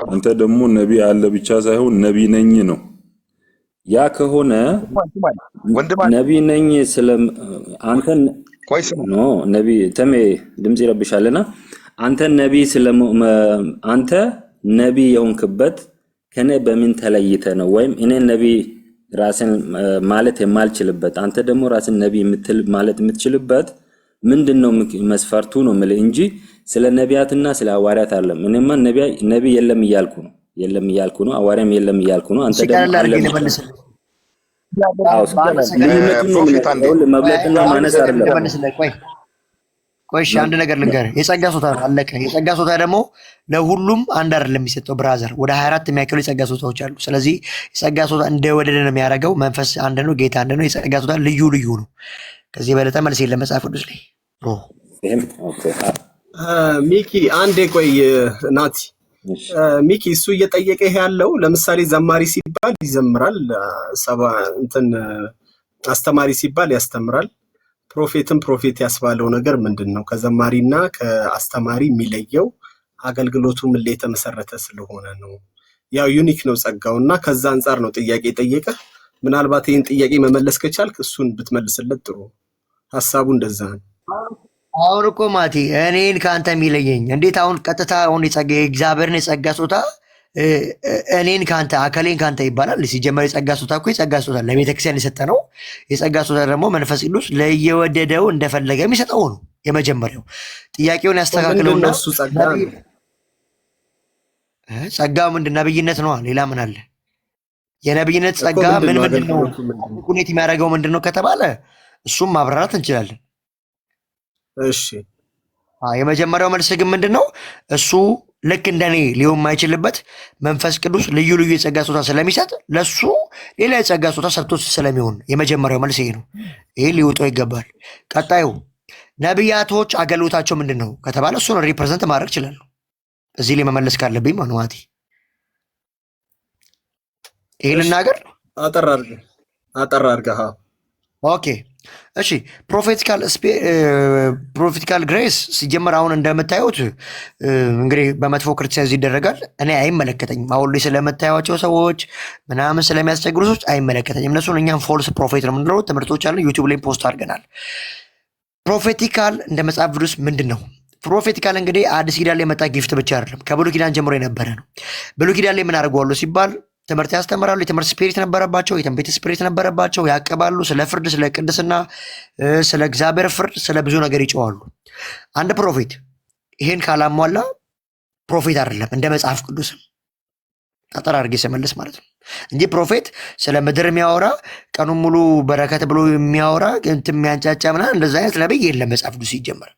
S7: አንተ ደግሞ ነቢ አለ ብቻ ሳይሆን ነቢ ነኝ ነው። ያ ከሆነ ነቢ ነኝ ስለ አንተ ኖ ነቢ ተሜ ድምጽ ይረብሻልና አንተ ነቢ ስለ አንተ ነቢ የሆንክበት ከኔ በምን ተለይተ ነው? ወይም እኔ ነቢ ራስን ማለት የማልችልበት አንተ ደግሞ ራስን ነቢ ማለት የምትችልበት ምንድነው መስፈርቱ ነው ማለት እንጂ ስለ ነቢያትና ስለ ሐዋርያት አይደለም። እኔማ ነቢ የለም እያልኩ ነው ሐዋርያም የለም እያልኩ ነው። አንተ ደግሞ
S5: ቆይ አንድ ነገር ልንገርህ። የጸጋ ስጦታ ነው አለቀ። የጸጋ ስጦታ ደግሞ ለሁሉም አንድ አይደለም የሚሰጠው ብራዘር። ወደ 24 የሚያክሉ የጸጋ ስጦታዎች አሉ። ስለዚህ የጸጋ ስጦታ እንደወደደ ነው የሚያደርገው። መንፈስ አንድ ነው፣ ጌታ አንድ ነው። የጸጋ ስጦታ ልዩ ልዩ ነው። ከዚህ በለጠ መልስ የለም መጽሐፍ ቅዱስ ላይ።
S3: ሚኪ አንዴ ቆይ ናቲ ሚኪ እሱ እየጠየቀ ያለው ለምሳሌ ዘማሪ ሲባል ይዘምራል፣ አስተማሪ ሲባል ያስተምራል። ፕሮፌት ያስባለው ነገር ምንድነው? ከዘማሪና ከአስተማሪ የሚለየው አገልግሎቱ ምን ላይ የተመሰረተ ስለሆነ ነው። ያው ዩኒክ ነው ጸጋውና ከዛ አንፃር ነው ጥያቄ ጠየቀ። ምናልባት ይሄን ጥያቄ መመለስ ከቻልክ እሱን ብትመልስለት ጥሩ። ሐሳቡ እንደዛ ነው።
S5: አሁን እኮ ማቲ እኔን ካንተ የሚለየኝ እንዴት? አሁን ቀጥታ አሁን የእግዚአብሔርን የጸጋ ስጦታ እኔን ካንተ አከሌን ካንተ ይባላል። ሲጀመር የጸጋ ስጦታ እኮ የጸጋ ስጦታ ለቤተክርስቲያን የሰጠ ነው። የጸጋ ስጦታ ደግሞ መንፈስ ቅዱስ ለየወደደው እንደፈለገ የሚሰጠው ነው። የመጀመሪያው ጥያቄውን ያስተካክለውና ጸጋው ምንድን ነብይነት ነው። ሌላ ምን አለ? የነብይነት ጸጋ ምንድነው? ሁኔታ የሚያደርገው ምንድነው ከተባለ እሱም ማብራራት እንችላለን።
S3: እሺ
S5: የመጀመሪያው መልስ ግን ምንድነው? እሱ ልክ እንደኔ ሊሆን የማይችልበት መንፈስ ቅዱስ ልዩ ልዩ የጸጋ ስጦታ ስለሚሰጥ ለሱ ሌላ የጸጋ ስጦታ ሰጥቶት ስለሚሆን የመጀመሪያው መልስ ይሄ ነው። ይሄ ሊውጠው ይገባል። ቀጣዩ ነቢያቶች አገልግሎታቸው ምንድን ነው ከተባለ እሱን ሪፕሬዘንት ማድረግ ይችላሉ። እዚህ ላይ መመለስ ካለብኝ ማንዋቲ ይሄ ልናገር
S3: አጠር አድርገህ
S5: ኦኬ እሺ ፕሮፌቲካል ግሬስ ሲጀመር አሁን እንደምታዩት እንግዲህ በመጥፎ ክርስቲያን ይደረጋል። እኔ አይመለከተኝም። አሁን ላይ ስለምታዩቸው ሰዎች ምናምን ስለሚያስቸግሩ ሰዎች አይመለከተኝም። እነሱን እኛም ፎልስ ፕሮፌት ነው የምንለው። ትምህርቶች አሉ፣ ዩቲዩብ ላይ ፖስት አድርገናል። ፕሮፌቲካል እንደ መጽሐፍ ቅዱስ ምንድን ነው? ፕሮፌቲካል እንግዲህ አዲስ ኪዳን ላይ የመጣ ጊፍት ብቻ አይደለም፣ ከብሉይ ኪዳን ጀምሮ የነበረ ነው። ብሉይ ኪዳን ላይ ምን አድርገዋሉ ሲባል ትምህርት ያስተምራሉ። የትምህርት ስፒሪት ነበረባቸው፣ የትንቢት ስፒሪት ነበረባቸው። ያቀባሉ፣ ስለ ፍርድ፣ ስለ ቅድስና፣ ስለ እግዚአብሔር ፍርድ፣ ስለ ብዙ ነገር ይጨዋሉ። አንድ ፕሮፌት ይሄን ካላሟላ ፕሮፌት አይደለም። እንደ መጽሐፍ ቅዱስም ጠጠር አድርጌ ስመልስ ማለት ነው እንጂ ፕሮፌት ስለ ምድር የሚያወራ ቀኑን ሙሉ በረከት ብሎ የሚያወራ እንትን የሚያንጫጫ ምናምን እንደዛ አይነት ነብይ የለም መጽሐፍ ቅዱስ ሲጀመር።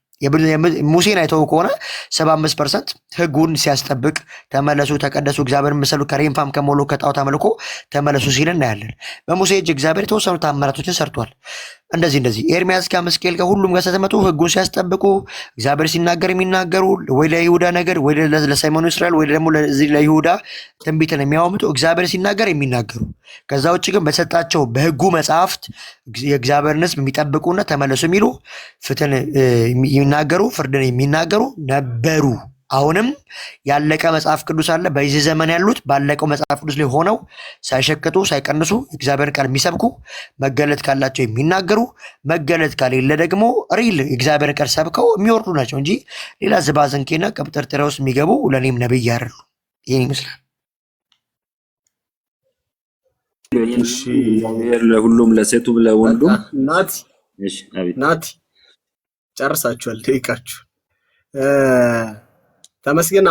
S5: ሙሴን አይተው ከሆነ 75% ህጉን ሲያስጠብቅ ተመለሱ፣ ተቀደሱ፣ እግዚአብሔር ምሰሉ፣ ከሬንፋም ከሞሎ ከጣዖት አምልኮ ተመለሱ ሲል እናያለን። በሙሴ እጅ እግዚአብሔር የተወሰኑ ታምራቶችን ሰርቷል። እንደዚህ ኤርሚያስ ከመስቀል ከሁሉም ጋር ስትመጡ ህጉን ሲያስጠብቁ እግዚአብሔር ሲናገር የሚናገሩ ወይ ለይሁዳ ነገር ወይ ለሰሜኑ እስራኤል ወይ ደግሞ ለይሁዳ ትንቢትን የሚያወምጡ እግዚአብሔር ሲናገር የሚናገሩ ከዛ ውጭ ግን በሰጣቸው በህጉ መጽሐፍት የእግዚአብሔርን ሕዝብ የሚጠብቁና ተመለሱ የሚሉ ፍትህን የሚናገሩ ፍርድን የሚናገሩ ነበሩ። አሁንም ያለቀ መጽሐፍ ቅዱስ አለ። በዚህ ዘመን ያሉት ባለቀው መጽሐፍ ቅዱስ ላይ ሆነው ሳይሸቅጡ ሳይቀንሱ እግዚአብሔርን ቃል የሚሰብኩ መገለጥ ካላቸው የሚናገሩ መገለጥ ካሌለ ደግሞ ሪል እግዚአብሔርን ቃል ሰብከው የሚወርዱ ናቸው እንጂ ሌላ ዝባዝንኬና ቀብጠርጥሬ ውስጥ የሚገቡ ለእኔም ነብይ አይደሉ። ይህን ይመስላል።
S7: ለሁሉም ለሴቱም ለወንዱም
S3: ናቲ ጨርሳችኋል። ጠይቃችሁ ተመስገን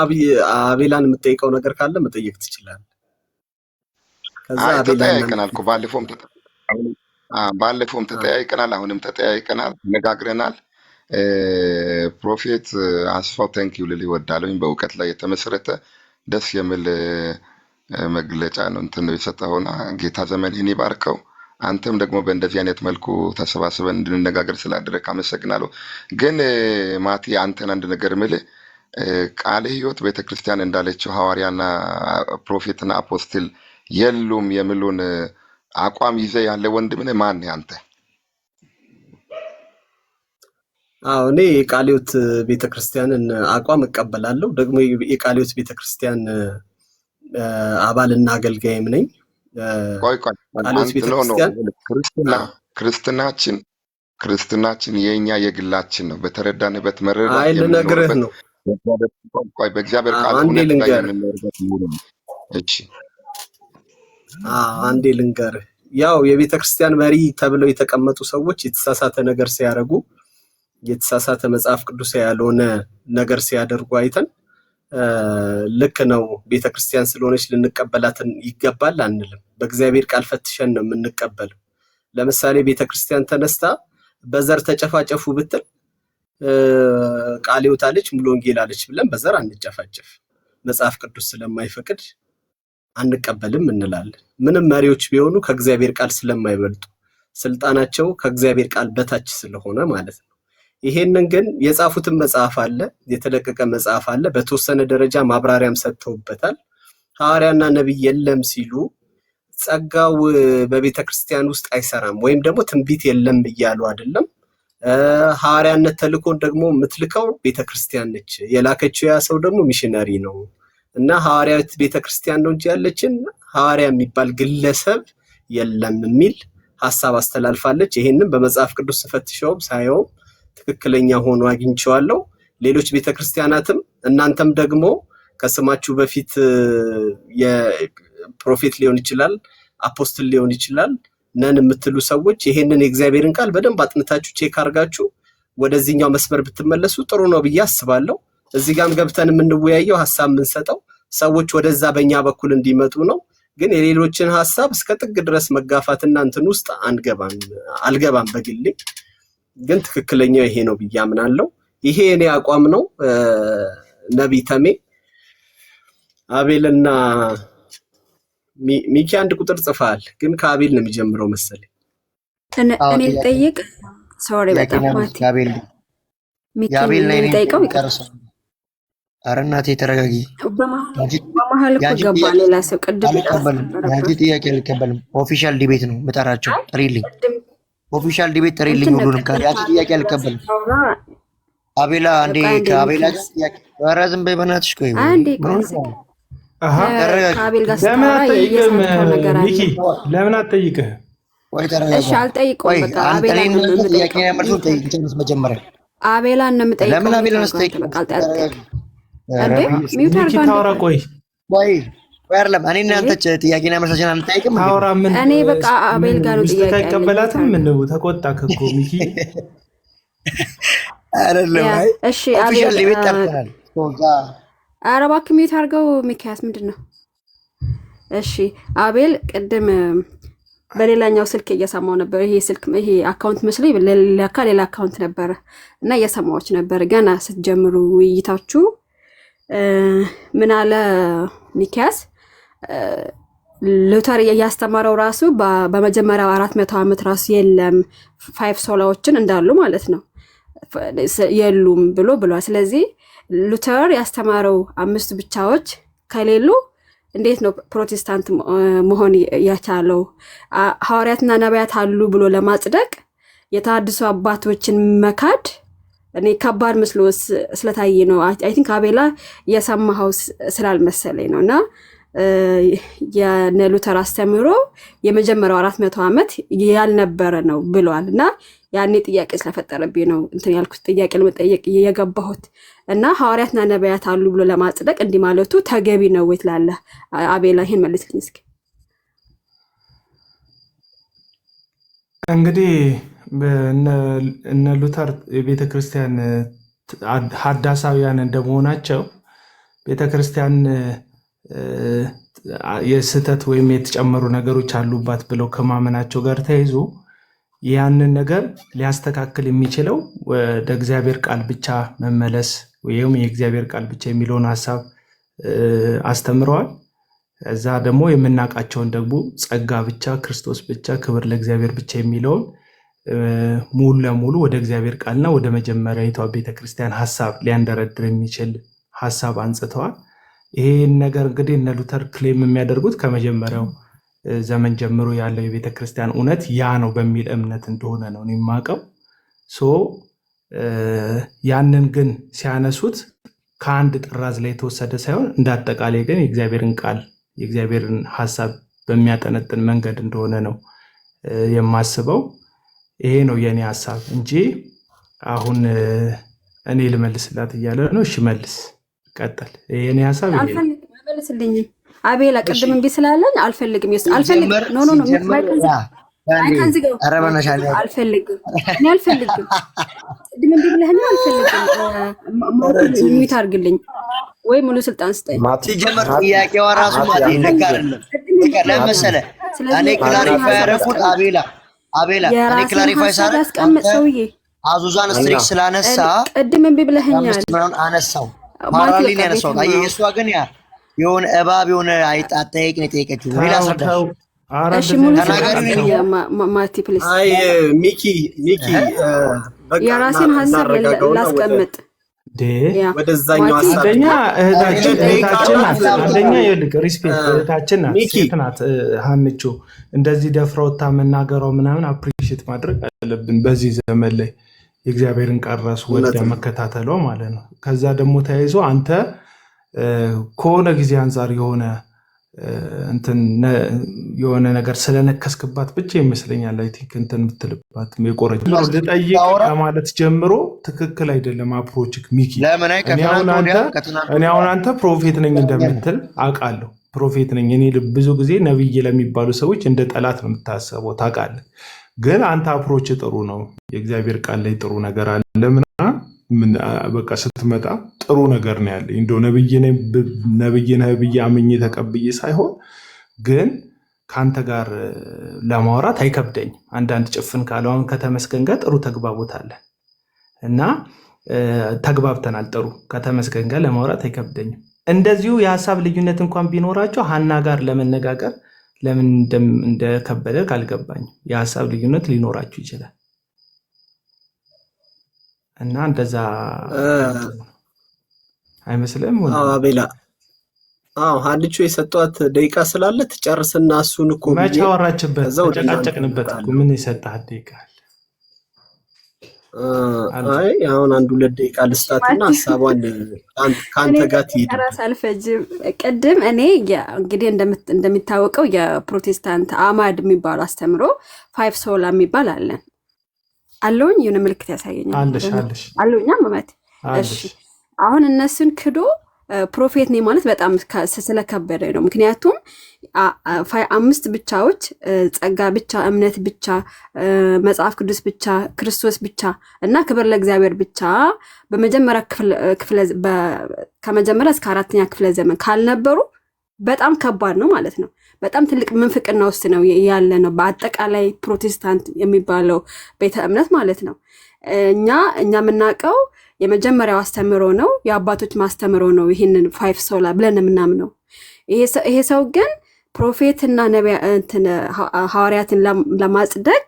S3: አቤላን የምጠይቀው ነገር ካለ መጠየቅ ትችላለህ። ከዛ
S4: ተጠያይቀናል እኮ ባለፈውም ተጠያይቀናል፣ አሁንም ተጠያይቀናል፣ ተነጋግረናል። ፕሮፌት አስፋው ቴንኪው ልል ይወዳለኝ። በእውቀት ላይ የተመሰረተ ደስ የሚል መግለጫ ነው እንትን ነው የሰጠኸውና ጌታ ዘመንህን ይባርከው። አንተም ደግሞ በእንደዚህ አይነት መልኩ ተሰባስበን እንድንነጋገር ስላደረግ አመሰግናለሁ። ግን ማቲ አንተን አንድ ነገር ምልህ ቃለ ሕይወት ቤተክርስቲያን እንዳለችው ሐዋርያና ፕሮፌትና አፖስትል የሉም የሚሉን አቋም ይዘ ያለ ወንድም ማን አንተ?
S3: እኔ የቃለ ሕይወት ቤተክርስቲያንን አቋም እቀበላለሁ። ደግሞ የቃለ ሕይወት ቤተክርስቲያን አባልና አገልጋይም ነኝ።
S4: ቆይ
S3: ቃልዮት
S4: አንተ ነው ክርስትናችን የኛ የግላችን ነው። በተረዳንበት መረዳት
S3: ልነግርህ ነው።
S4: ቆይ በእግዚአብሔር ቃል
S3: አንዴ
S4: እውነት ላይ
S3: ልንገርህ።
S4: የምንኖርበት ሙሉ ነው። እሺ
S3: አንዴ ልንገርህ። ያው የቤተ ክርስቲያን መሪ ተብለው የተቀመጡ ሰዎች የተሳሳተ ነገር ሲያደርጉ፣ የተሳሳተ መጽሐፍ ቅዱስ ያልሆነ ነገር ሲያደርጉ አይተን ልክ ነው ቤተክርስቲያን ስለሆነች ልንቀበላትን ይገባል አንልም። በእግዚአብሔር ቃል ፈትሸን ነው የምንቀበለው። ለምሳሌ ቤተክርስቲያን ተነስታ በዘር ተጨፋጨፉ ብትል ቃልዮት አለች ሙሉ ወንጌል አለች ብለን በዘር አንጨፋጨፍ። መጽሐፍ ቅዱስ ስለማይፈቅድ አንቀበልም እንላለን። ምንም መሪዎች ቢሆኑ ከእግዚአብሔር ቃል ስለማይበልጡ ስልጣናቸው ከእግዚአብሔር ቃል በታች ስለሆነ ማለት ነው። ይሄንን ግን የጻፉትን መጽሐፍ አለ፣ የተለቀቀ መጽሐፍ አለ። በተወሰነ ደረጃ ማብራሪያም ሰጥተውበታል። ሐዋርያና ነብይ የለም ሲሉ ጸጋው በቤተ ክርስቲያን ውስጥ አይሰራም ወይም ደግሞ ትንቢት የለም እያሉ አይደለም። ሐዋርያነት ተልኮን ደግሞ የምትልከው ቤተ ክርስቲያን ነች። የላከችው ያ ሰው ደግሞ ሚሽነሪ ነው እና ሐዋርያት ቤተ ክርስቲያን ነው እንጂ ያለችን ሐዋርያ የሚባል ግለሰብ የለም የሚል ሐሳብ አስተላልፋለች። ይሄንን በመጽሐፍ ቅዱስ ፈትሸውም ሳይሆን ትክክለኛ ሆኖ አግኝቼዋለሁ። ሌሎች ቤተክርስቲያናትም እናንተም ደግሞ ከስማችሁ በፊት የፕሮፌት ሊሆን ይችላል፣ አፖስትል ሊሆን ይችላል ነን የምትሉ ሰዎች ይሄንን የእግዚአብሔርን ቃል በደንብ አጥንታችሁ ቼክ አድርጋችሁ ወደዚህኛው መስመር ብትመለሱ ጥሩ ነው ብዬ አስባለሁ። እዚህ ጋርም ገብተን የምንወያየው ሐሳብ የምንሰጠው ሰዎች ወደዛ በእኛ በኩል እንዲመጡ ነው። ግን የሌሎችን ሐሳብ እስከ ጥግ ድረስ መጋፋትና እንትን ውስጥ አልገባም በግሌ። ግን ትክክለኛው ይሄ ነው ብዬ አምናለሁ። ይሄ የኔ አቋም ነው። ነቢይ ተሜ አቤልና ሚኪ አንድ ቁጥር ጽፈሃል፣ ግን ከአቤል ነው የሚጀምረው መሰለኝ።
S8: እኔ ልጠይቅ። ሶሪ በጣም ማቲ ሚኪ ነው ልጠይቀው።
S5: ኧረ እናቴ ተረጋጊ።
S8: በመሀል እኮ ገባ ሌላ ሰው። ቅድም
S5: ያንቺ ጥያቄ አልቀበልም። ኦፊሻል ዲቤት ነው የምጠራቸው። ጥሪልኝ ኦፊሻል ዲቤት ጥሪልኝ። ሁሉንም ያንቺ ጥያቄ አልቀበልም። አቤላ አንዴ ከአቤላ ጋር ጥያቄ። ኧረ ዝም በይ በእናትሽ። ቆይ
S8: አንዴ ከአቤል ጋር ስታወራ የየሳተው ነገር አለ።
S1: ሚኪ ለምን አትጠይቅህ?
S5: ወይ ተረጋጋ።
S8: እሺ አልጠይቀውም። በቃ አቤላ ነው
S5: የምጠይቀው። መጀመሪያ
S8: አቤላ ነው የምጠይቀው።
S5: ለምን አቤላ ነው ስጠይቅ?
S8: እንዴ ሚውት አድርጋ
S1: ታውራ። ቆይ
S5: አይደለም እኔ እናንተ ጥያቄና መልሳችን አንጠይቅም።
S1: ታውራ ምን?
S8: እኔ በቃ አቤል ጋር ነው ጥያቄ ያለኝ።
S1: አይቀበላትም። ምን ነው ተቆጣክ እኮ ሚኪ።
S5: አይደለም
S8: እሺ አቤል
S5: ዲቤት ጠርተናል።
S8: ኧረ እባክህ ሚውት አድርገው። ሚኪያስ ምንድን ነው? እሺ አቤል ቅድም በሌላኛው ስልክ እየሰማው ነበር። ይሄ አካውንት መስሎኝ ለካ ሌላ አካውንት ነበረ እና እየሰማዎች ነበር። ገና ስትጀምሩ ውይይታችሁ ምን አለ ሚኪያስ ሉተር እያስተማረው ራሱ በመጀመሪያው 400 ዓመት ራሱ የለም 5 ሶላዎችን እንዳሉ ማለት ነው የሉም ብሏል። ስለዚህ ሉተር ያስተማረው 5 ብቻዎች ከሌሉ እንዴት ነው ፕሮቴስታንት መሆን ያቻለው? ሐዋርያትና ነቢያት አሉ ብሎ ለማጽደቅ የተሐድሶ አባቶችን መካድ እኔ ከባድ መስሎ ስለታየ ነው። አይ ቲንክ አቤላ የሰማኸው ስላልመሰለኝ ነው። እና የነ ሉተር አስተምሮ የመጀመሪያው 400 ዓመት ያልነበረ ነው ብሏል። እና ያኔ ጥያቄ ስለፈጠረብኝ ነው እንትን ያልኩት ጥያቄ ለመጠየቅ የገባሁት። እና ሐዋርያትና ነቢያት አሉ ብሎ ለማጽደቅ እንዲህ ማለቱ ተገቢ ነው ወይ ትላለህ? አቤላ ይሄን መልስልኝ እስኪ።
S1: እንግዲህ እነ ሉተር የቤተክርስቲያን ሐዳሳውያን እንደመሆናቸው ቤተክርስቲያን የስህተት ወይም የተጨመሩ ነገሮች አሉባት ብለው ከማመናቸው ጋር ተያይዞ ያንን ነገር ሊያስተካክል የሚችለው ወደ እግዚአብሔር ቃል ብቻ መመለስ ወይም የእግዚአብሔር ቃል ብቻ የሚለውን ሐሳብ አስተምረዋል። እዛ ደግሞ የምናውቃቸውን ደግሞ ጸጋ ብቻ፣ ክርስቶስ ብቻ፣ ክብር ለእግዚአብሔር ብቻ የሚለውን ሙሉ ለሙሉ ወደ እግዚአብሔር ቃልና ወደ መጀመሪያዊቷ ቤተክርስቲያን ሐሳብ ሊያንደረድር የሚችል ሐሳብ አንጽተዋል። ይሄን ነገር እንግዲህ እነ ሉተር ክሌም የሚያደርጉት ከመጀመሪያው ዘመን ጀምሮ ያለው የቤተ ክርስቲያን እውነት ያ ነው በሚል እምነት እንደሆነ ነው የማውቀው። ያንን ግን ሲያነሱት ከአንድ ጥራዝ ላይ የተወሰደ ሳይሆን እንደ አጠቃላይ ግን የእግዚአብሔርን ቃል የእግዚአብሔርን ሐሳብ በሚያጠነጥን መንገድ እንደሆነ ነው የማስበው። ይሄ ነው የኔ ሐሳብ እንጂ አሁን እኔ ልመልስላት እያለ ነው። እሺ መልስ፣ ቀጥል። የኔ ሐሳብ ይሄ ነው።
S8: መልስልኝ አቤላ። ቅድም እንቢ ስላለኝ አልፈልግም። አልፈልግም። ኖ ኖ ኖ አልፈልግም። እኔ አልፈልግም። ቅድም እንቢ ብለኸኝ አልፈልግም። ሚት አድርግልኝ ወይ ሙሉ ስልጣን ስጠኝ።
S5: ሲጀመር ጥያቄዋ ራሱ ማቲ ልክ አይደለም። ለምሳሌ እኔ ክላሪፋይ ያደረኩት አቤላ እኔ ክላሪፋይ
S8: ሳላስቀምጥ ሰውዬ
S5: አዙዛን ስትሪክ ስላነሳ
S8: ቅድም እንቢ ብለኸኛል።
S5: አነሳው ፓራሊን ያነሳው። አየህ የእሷ ግን ያ የሆነ እባብ የሆነ አይጣጣይቅ ነው የጠየቀችው። ሌላ አስረዳሽ።
S8: እሺ ሙሉ ማቲ ፕሊዝ።
S3: አይ ሚኪ
S8: የራሴን ሐሳብ ላስቀምጥ።
S3: ወደዛኛው ሐሳብ
S1: አንደኛ እህታችን ናት። አንደኛ ይልቅ ሪስፔክት እህታችን ናት፣ ሴት ናት። ሀንቾ እንደዚህ ደፍረውታ መናገረው ምናምን አፕሪሺየት ማድረግ አለብን በዚህ ዘመን ላይ የእግዚአብሔርን ቃል ራሱ ወደ መከታተለው ማለት ነው። ከዛ ደግሞ ተያይዞ አንተ ከሆነ ጊዜ አንፃር የሆነ ነገር ስለነከስክባት ብቻ ይመስለኛል አይ ቲንክ እንትን የምትልባት የቆረጅ ልጠይቅ ከማለት ጀምሮ ትክክል አይደለም አፕሮችክ ሚኪ። እኔ አሁን አንተ ፕሮፌት ነኝ እንደምትል አውቃለሁ። ፕሮፌት ነኝ እኔ ብዙ ጊዜ ነብይ ለሚባሉ ሰዎች እንደ ጠላት ነው የምታሰበው ታውቃለህ። ግን አንተ አፕሮች ጥሩ ነው። የእግዚአብሔር ቃል ላይ ጥሩ ነገር አለ ምን በቃ ስትመጣ ጥሩ ነገር ነው ያለ። እንደው ነብይ ነህ ብዬ አምኜ ተቀብዬ ሳይሆን ግን ካንተ ጋር ለማውራት አይከብደኝም። አንዳንድ ጭፍን ካለውን ከተመስገን ጋር ጥሩ ተግባቦት አለ እና ተግባብተናል። ጥሩ ከተመስገን ጋር ለማውራት አይከብደኝም። እንደዚሁ የሐሳብ ልዩነት እንኳን ቢኖራቸው ሀና ጋር ለመነጋገር ለምን እንደከበደ ካልገባኝም የሐሳብ ልዩነት ሊኖራችሁ ይችላል እና እንደዛ አይመስልም?
S3: አቤላ ሀንቾ የሰጧት ደቂቃ ስላለ ትጨርስና እሱን እኮ
S1: መቼ አወራችበት? ተጨቃጨቅንበት እኮ ምን የሰጣት ደቂቃ አለ?
S3: አይ አሁን 1-2 ደቂቃ ልስጣትና ሐሳቧን ካንተ ጋር ትሄድ።
S8: ራስ አልፈጅም። ቅድም እኔ እንግዲህ እንደሚታወቀው የፕሮቴስታንት አማድ የሚባሉ አስተምሮ 5 ሶላ የሚባል አለን አለውኝ የሆነ ምልክት ያሳየኛል።
S1: አለሽ
S8: አለውኛ ማለት እሺ። አሁን እነሱን ክዶ ፕሮፌት ነኝ ማለት በጣም ስለከበደ ነው። ምክንያቱም 5 ብቻዎች ጸጋ ብቻ፣ እምነት ብቻ፣ መጽሐፍ ቅዱስ ብቻ፣ ክርስቶስ ብቻ እና ክብር ለእግዚአብሔር ብቻ ከመጀመሪያ እስከ 4ኛ ክፍለ ዘመን ካልነበሩ በጣም ከባድ ነው ማለት ነው። በጣም ትልቅ ምንፍቅና ውስጥ ነው ያለ ነው በአጠቃላይ ፕሮቴስታንት የሚባለው ቤተ እምነት ማለት ነው። እኛ የምናውቀው የመጀመሪያው አስተምሮ ነው፣ የአባቶች ማስተምሮ ነው። ይሄንን 5 ሶላ ብለን የምናምነው ይሄ ሰው ግን ፕሮፌትና ሐዋርያትን ለማጽደቅ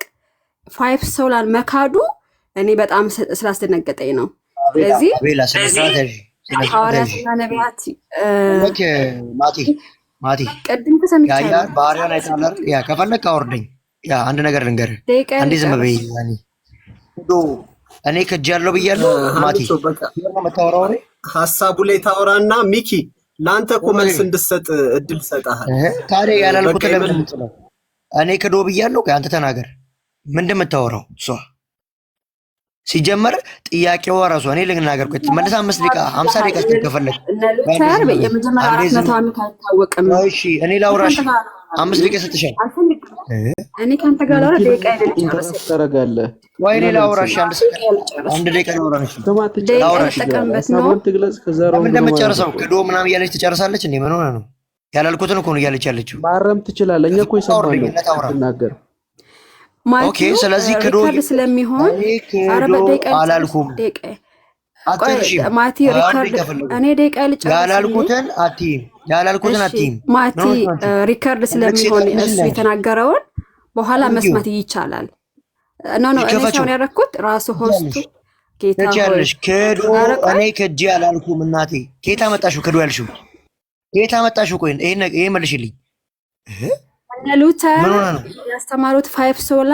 S8: 5 ሶላን መካዱ እኔ በጣም ስላስደነገጠኝ ነው። ስለዚህ ሐዋርያትና ነቢያት
S5: ማቲ
S8: ቅድም ተሰምቻለሁ።
S5: ባህሪያን አይታለር ከፈለክ አወርደኝ። አንድ ነገር ልንገርህ። አንዴ ዝም በይ። እኔ ከጃለው ብያለሁ። ማቲ
S3: ሀሳቡ ላይ ታወራና ሚኪ ለአንተ እኮ መልስ እንድትሰጥ እድል ሰጣሃል።
S5: ታዲያ ያላልኩት ለምን የምትለው? እኔ ክዶ ብያለሁ። አንተ ተናገር። ምንድን የምታወራው? እሷ ሲጀመር ጥያቄዋ ራሱ እኔ ልናገር መልስ 5 ደቂቃ 50 ደቂቃ ከፈለክ
S8: የመጀመሪያ 400 ዓመት አይታወቅም።
S5: እሺ እኔ ላውራሽ 5 ደቂቃ ስትሻል
S8: እኔ ካንተ ጋር ላውራ ደቂቃ አይደለም
S2: ታረጋለህ
S5: ወይ? እኔ ላውራሽ 1 ደቂቃ ላውራሽ
S8: ተቀምበት ነው
S2: ትግለጽ። ከዛ ነው
S5: እንደምትጨርሰው ክዶ ምናምን እያለች ትጨርሳለች። እንዴ ምን ሆነ ነው? ያላልኩትን እኮ ነው እያለች ያለችው።
S2: ማረም ትችላለህ። እኛ እኮ ይሰማል ትናገር።
S5: ኦኬ ስለዚህ ክዶ
S8: ስለሚሆን
S5: አላልኩም።
S8: ማቲ ሪከርድ እኔ ደቂቃ ልጨርስ።
S5: ያላልኩትን አትይም።
S8: ማቲ ሪከርድ ስለሚሆን እሱ የተናገረውን በኋላ መስማት ይቻላል። ኖ እኔ ሳይሆን ያደረኩት ራሱ ሆስቱ ጌታ ሆይ
S5: ክዶ እኔ ከጂ አላልኩም። እናቴ ጌታ መጣሽው ክዶ ያልሽው ጌታ መጣሽው። ቆይ ይሄ መልሽልኝ።
S8: ሉተር ያስተማሩት 5 ሶላ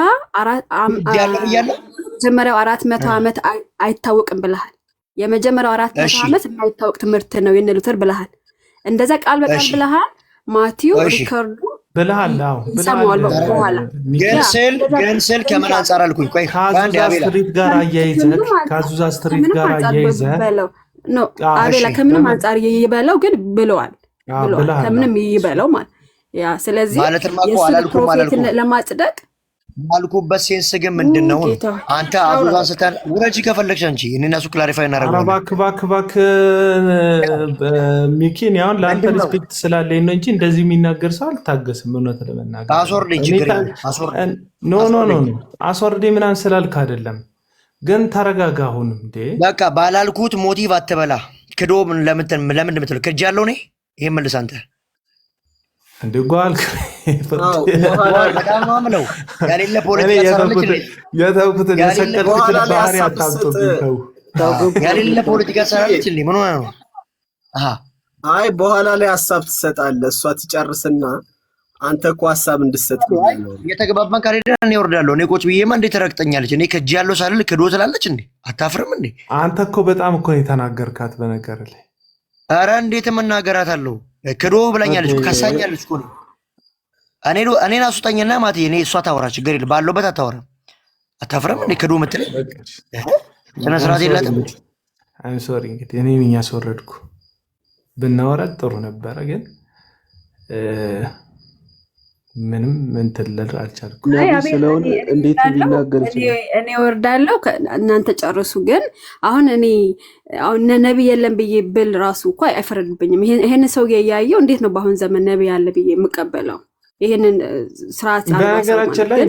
S8: መጀመሪያው 400 ዓመት አይታወቅም ብለሃል። የመጀመሪያው 400 ዓመት የማይታወቅ ትምህርት ነው የነ ሉተር ብለሃል። እንደዛ ቃል በቃል ብለሃል። ማቲው ሪከርዱ
S1: ብለሃል። አዎ
S8: ሰማዋል በኋላ
S5: ግን ስል ከምን አንፃር አልኩኝ? ቆይ
S1: ከአዙዛ ስትሪት ጋር አያይዘህ ከአዙዛ ስትሪት ጋር አያይዘህ
S8: ኖ አቤላ ከምንም አንፃር ይበለው ግን ብለዋል ከምንም ይበለው ማለት ያ ስለዚህ የፕሮፌትን ለማጽደቅ
S5: ማልኩበት ሴንስ ግን ምንድነው? አንተ አዙዛን ስተን ወረጂ ከፈለግሽ አንቺ እኔና እሱ ክላሪፋይ እናደርጋለን።
S1: እባክህ ሚኪን ያውን ለአንተ ሪስፔክት ስላለኝ ነው እንጂ እንደዚህ የሚናገር ሰው አልታገስም። እውነት ለመናገር
S5: አስወርደኝ ችግር
S1: ኖ አስወርዴ ምናምን ስላልክ አይደለም፣ ግን ተረጋጋ። አሁንም እንዴ
S5: በቃ ባላልኩት ሞቲቭ አትበላ። ክዶ ለምን እንደምትለው ክጅ ያለው እኔ ይሄን መልስ አንተ
S1: እንደ ጓልክ
S5: በጣም ማምለው ያሌለ ፖለቲካ ሰራለች
S1: የተውኩትን የሰቀልኩትን ባህሪ አታምጡብኝ።
S5: ያሌለ ፖለቲካ ሰራለች ምን ሆነ ነው?
S3: አይ በኋላ ላይ ሐሳብ ትሰጣለህ፣ እሷ ትጨርስና አንተ እኮ ሐሳብ እንድትሰጥ
S5: የተገባባን ካሬዳ እኔ እወርዳለሁ። እኔ ቁጭ ብዬማ እንዴት ተረግጠኛለች? እኔ ከእጅ ያለው ሳልል ክዶ ትላለች እንዴ? አታፍርም እንዴ?
S1: አንተ እኮ በጣም እኮ የተናገርካት በነገር ላይ።
S5: ኧረ እንዴት መናገራት አለው? ክዶ ብላኛለች፣ ከሳኛለች እኮ ነው። እኔን አስወጣኝና ማቴ እኔ እሷ ታወራ ችግር የለም ባለውበት አታወራም። አታፍርም እንዴ? ክዶ የምትለኝ ስነ ስርዓት የላትም።
S1: አይ ሶሪ እንግዲህ እኔ ነኝ ያስወረድኩ። ብናወራት ጥሩ ነበረ ግን ምንም እንትን ልል አልቻልኩም።
S2: ስለሆነ እንዴት ሊናገር ይችላል?
S8: እኔ ወርዳለሁ እናንተ ጨርሱ። ግን አሁን ነብይ የለም ብዬ ብል ራሱ እኮ አይፈረድብኝም። ይሄን ሰው ያያየው እንዴት ነው በአሁን ዘመን ነብይ ያለ ብዬ የምቀበለው? ይሄንን ስርዓት
S1: በነገራችን ላይ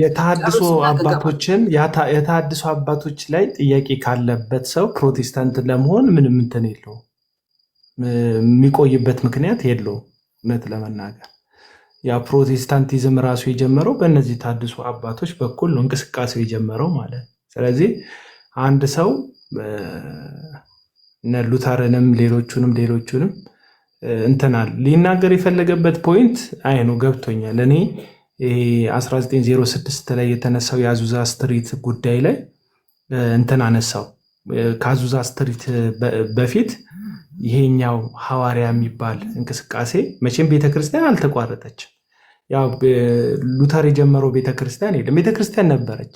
S1: የተሐድሶ አባቶች ላይ ጥያቄ ካለበት ሰው ፕሮቴስታንት ለመሆን ምንም እንትን የለውም፣ የሚቆይበት ምክንያት የለውም። እውነት ለመናገር ያ ፕሮቴስታንቲዝም ራሱ የጀመረው በእነዚህ ተሐድሶ አባቶች በኩል ነው እንቅስቃሴው የጀመረው ማለት። ስለዚህ አንድ ሰው እነ ሉተርንም ሌሎቹንም እንትናል ሊናገር የፈለገበት ፖይንት አይ ነው ገብቶኛል። እኔ 1906 ላይ የተነሳው የአዙዛ ስትሪት ጉዳይ ላይ እንትን አነሳው። ከአዙዛ ስትሪት በፊት ይሄኛው ሐዋርያ የሚባል እንቅስቃሴ መቼም ቤተክርስቲያን አልተቋረጠችም። ያው ሉተር የጀመረው ቤተክርስቲያን የለም፣ ቤተክርስቲያን ነበረች።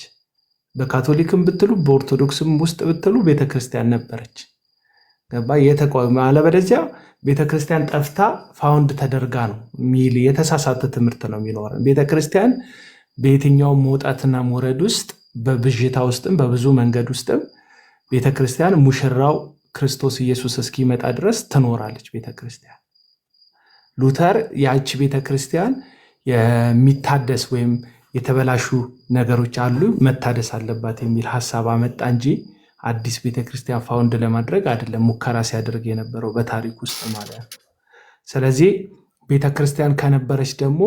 S1: በካቶሊክም ብትሉ በኦርቶዶክስም ውስጥ ብትሉ ቤተክርስቲያን ነበረች። ገባ የተቋም አለበለዚያ ቤተክርስቲያን ጠፍታ ፋውንድ ተደርጋ ነው የሚል የተሳሳተ ትምህርት ነው የሚኖረን። ቤተክርስቲያን በየትኛውም መውጣትና መውረድ ውስጥ በብዥታ ውስጥም በብዙ መንገድ ውስጥም ቤተክርስቲያን ሙሽራው ክርስቶስ ኢየሱስ እስኪመጣ ድረስ ትኖራለች ቤተክርስቲያን። ሉተር ያቺ ቤተክርስቲያን የሚታደስ ወይም የተበላሹ ነገሮች አሉ መታደስ አለባት የሚል ሐሳብ አመጣ እንጂ አዲስ ቤተክርስቲያን ፋውንድ ለማድረግ አይደለም ሙከራ ሲያደርግ የነበረው በታሪክ ውስጥ ማለት ነው። ስለዚህ ቤተክርስቲያን ከነበረች ደግሞ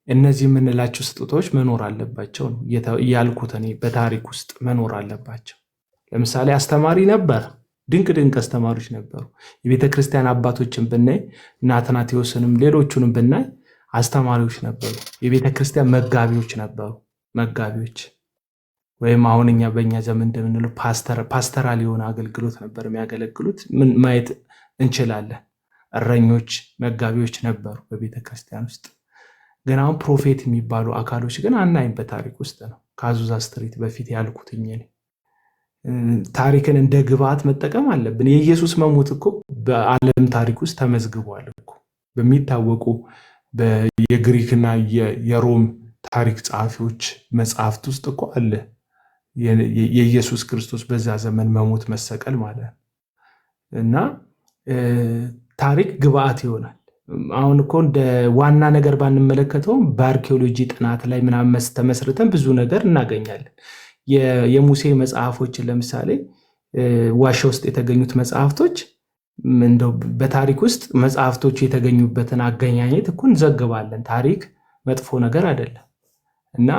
S1: እነዚህ የምንላቸው ስጦታዎች መኖር አለባቸው ነው ያልኩት እኔ። በታሪክ ውስጥ መኖር አለባቸው። ለምሳሌ አስተማሪ ነበር፣ ድንቅ አስተማሪዎች ነበሩ። የቤተክርስቲያን አባቶችን ብናይ እና አትናቴዎስንም ሌሎቹንም ብናይ አስተማሪዎች ነበሩ። የቤተክርስቲያን መጋቢዎች ነበሩ። መጋቢዎች ወይም አሁን በእኛ ዘመን እንደምንለው ፓስተራል የሆነ አገልግሎት ነበር የሚያገለግሉት። ምን ማየት እንችላለን? እረኞች፣ መጋቢዎች ነበሩ በቤተክርስቲያን ውስጥ። ግን አሁን ፕሮፌት የሚባሉ አካሎች ግን አናይም በታሪክ ውስጥ ነው። ከአዙዛ ስትሪት በፊት ያልኩትኝ ታሪክን እንደ ግብዓት መጠቀም አለብን። የኢየሱስ መሞት እኮ በዓለም ታሪክ ውስጥ ተመዝግቧል እኮ በሚታወቁ የግሪክና የሮም ታሪክ ጸሐፊዎች መጽሐፍት ውስጥ እኮ አለ የኢየሱስ ክርስቶስ በዛ ዘመን መሞት መሰቀል ማለት ነው። እና ታሪክ ግብዓት ይሆናል። አሁን እኮ እንደ ዋና ነገር ባንመለከተውም በአርኪኦሎጂ ጥናት ላይ ምናምን ተመስርተን ብዙ ነገር እናገኛለን። የሙሴ መጽሐፎችን ለምሳሌ ዋሻ ውስጥ የተገኙት መጽሐፍቶች እንደው በታሪክ ውስጥ መጽሐፍቶቹ የተገኙበትን አገኛኘት እኮ እንዘግባለን። ታሪክ መጥፎ ነገር አይደለም እና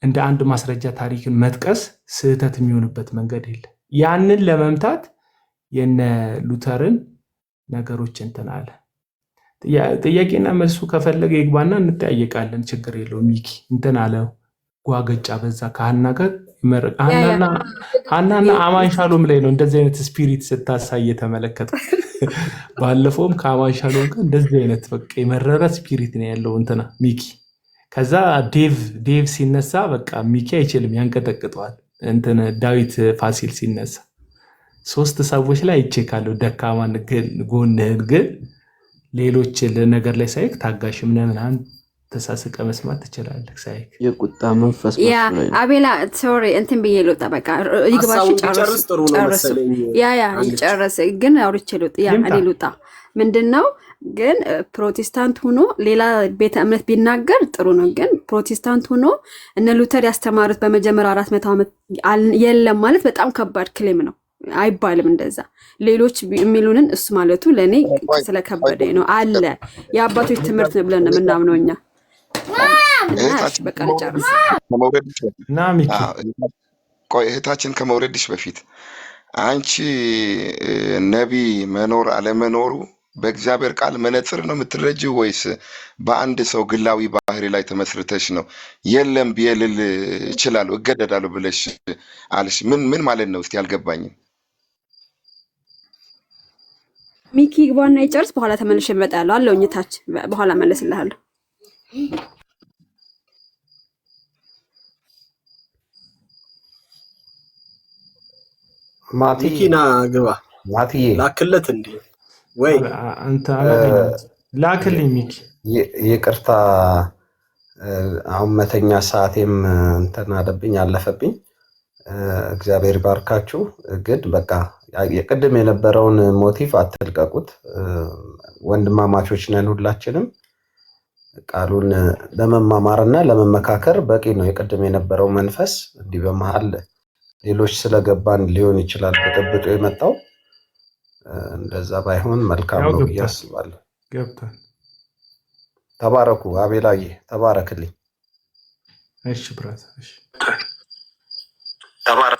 S1: እንደ አንድ ማስረጃ ታሪክን መጥቀስ ስህተት የሚሆንበት መንገድ የለም። ያንን ለመምታት የነ ሉተርን ነገሮች እንትን አለ። ጥያቄና መልሱ ከፈለገ ይግባና እንጠያየቃለን፣ ችግር የለውም። ሚኪ እንትን አለ ጓገጫ በዛ ከሀና ጋር ሀናና አማን ሻሎም ላይ ነው እንደዚህ አይነት ስፒሪት ስታሳይ የተመለከተ ባለፈውም ከአማንሻሎም ጋር እንደዚህ አይነት በቃ የመረረ ስፒሪት ነው ያለው እንትና ሚኪ። ከዛ ዴቭ ሲነሳ በቃ ሚኪ አይችልም ያንቀጠቅጠዋል። እንትን ዳዊት ፋሲል ሲነሳ 3 ሰዎች ላይ ይቼካለሁ ደካማን ጎንህን ግን ሌሎች ነገር ላይ ሳይክ ታጋሽ ምናምን ተሳስቀ መስማት ትችላለህ። ሳይክ
S2: የቁጣ መንፈስ
S8: ያ አቤላ ሶሪ እንትን ብዬ ልውጣ። በቃ ይግባሽ ጨርስ ይጨርስ። ግን አውርቼ ልውጣ። እኔ ልውጣ ምንድነው ግን ፕሮቴስታንት ሆኖ ሌላ ቤተ እምነት ቢናገር ጥሩ ነው። ግን ፕሮቴስታንት ሆኖ እነ ሉተር ያስተማሩት በመጀመሪያ 400 ዓመት የለም ማለት በጣም ከባድ ክሌም ነው። አይባልም እንደዛ ሌሎች የሚሉንን እሱ ማለቱ ለኔ ስለከበደኝ ነው። አለ የአባቶች ትምህርት ነው ብለን የምናምነው እኛ። በቃ ልጨርስ።
S4: ቆይ እህታችን ከመውረድሽ በፊት አንቺ ነቢይ መኖር አለመኖሩ በእግዚአብሔር ቃል መነጽር ነው የምትረጂው ወይስ በአንድ ሰው ግላዊ ባህሪ ላይ ተመስርተሽ ነው? የለም ቢልል እችላለሁ እገደዳለሁ ብለሽ አልሽ። ምን ማለት ነው? እስቲ አልገባኝም።
S8: ሚኪ ግባና ይጨርስ። በኋላ ተመልሼ እመጣለሁ አለውኝ ታች በኋላ መለስልሃለሁ።
S3: ሚኪና ግባ
S9: ማቲዬ
S3: ላክለት እንዴ ወይ
S1: አንተ ላክልኝ ሚኪ።
S9: ይቅርታ አሁን መተኛ ሰዓቴም እንትን አለብኝ አለፈብኝ። እግዚአብሔር ባርካችሁ። ግን በቃ የቅድም የነበረውን ሞቲቭ አትልቀቁት። ወንድማማቾች ነን ሁላችንም። ቃሉን ለመማማርና ለመመካከር በቂ ነው። የቅድም የነበረው መንፈስ እንዲህ በመሃል ሌሎች ስለገባን ሊሆን ይችላል በጥብጦ የመጣው። እንደዛ ባይሆን መልካም ነው ብዬ አስባለሁ።
S1: ገብቷል።
S9: ተባረኩ። አቤላዬ ተባረክልኝ።
S1: እሺ ብራዘር፣ እሺ
S3: ተባረክ።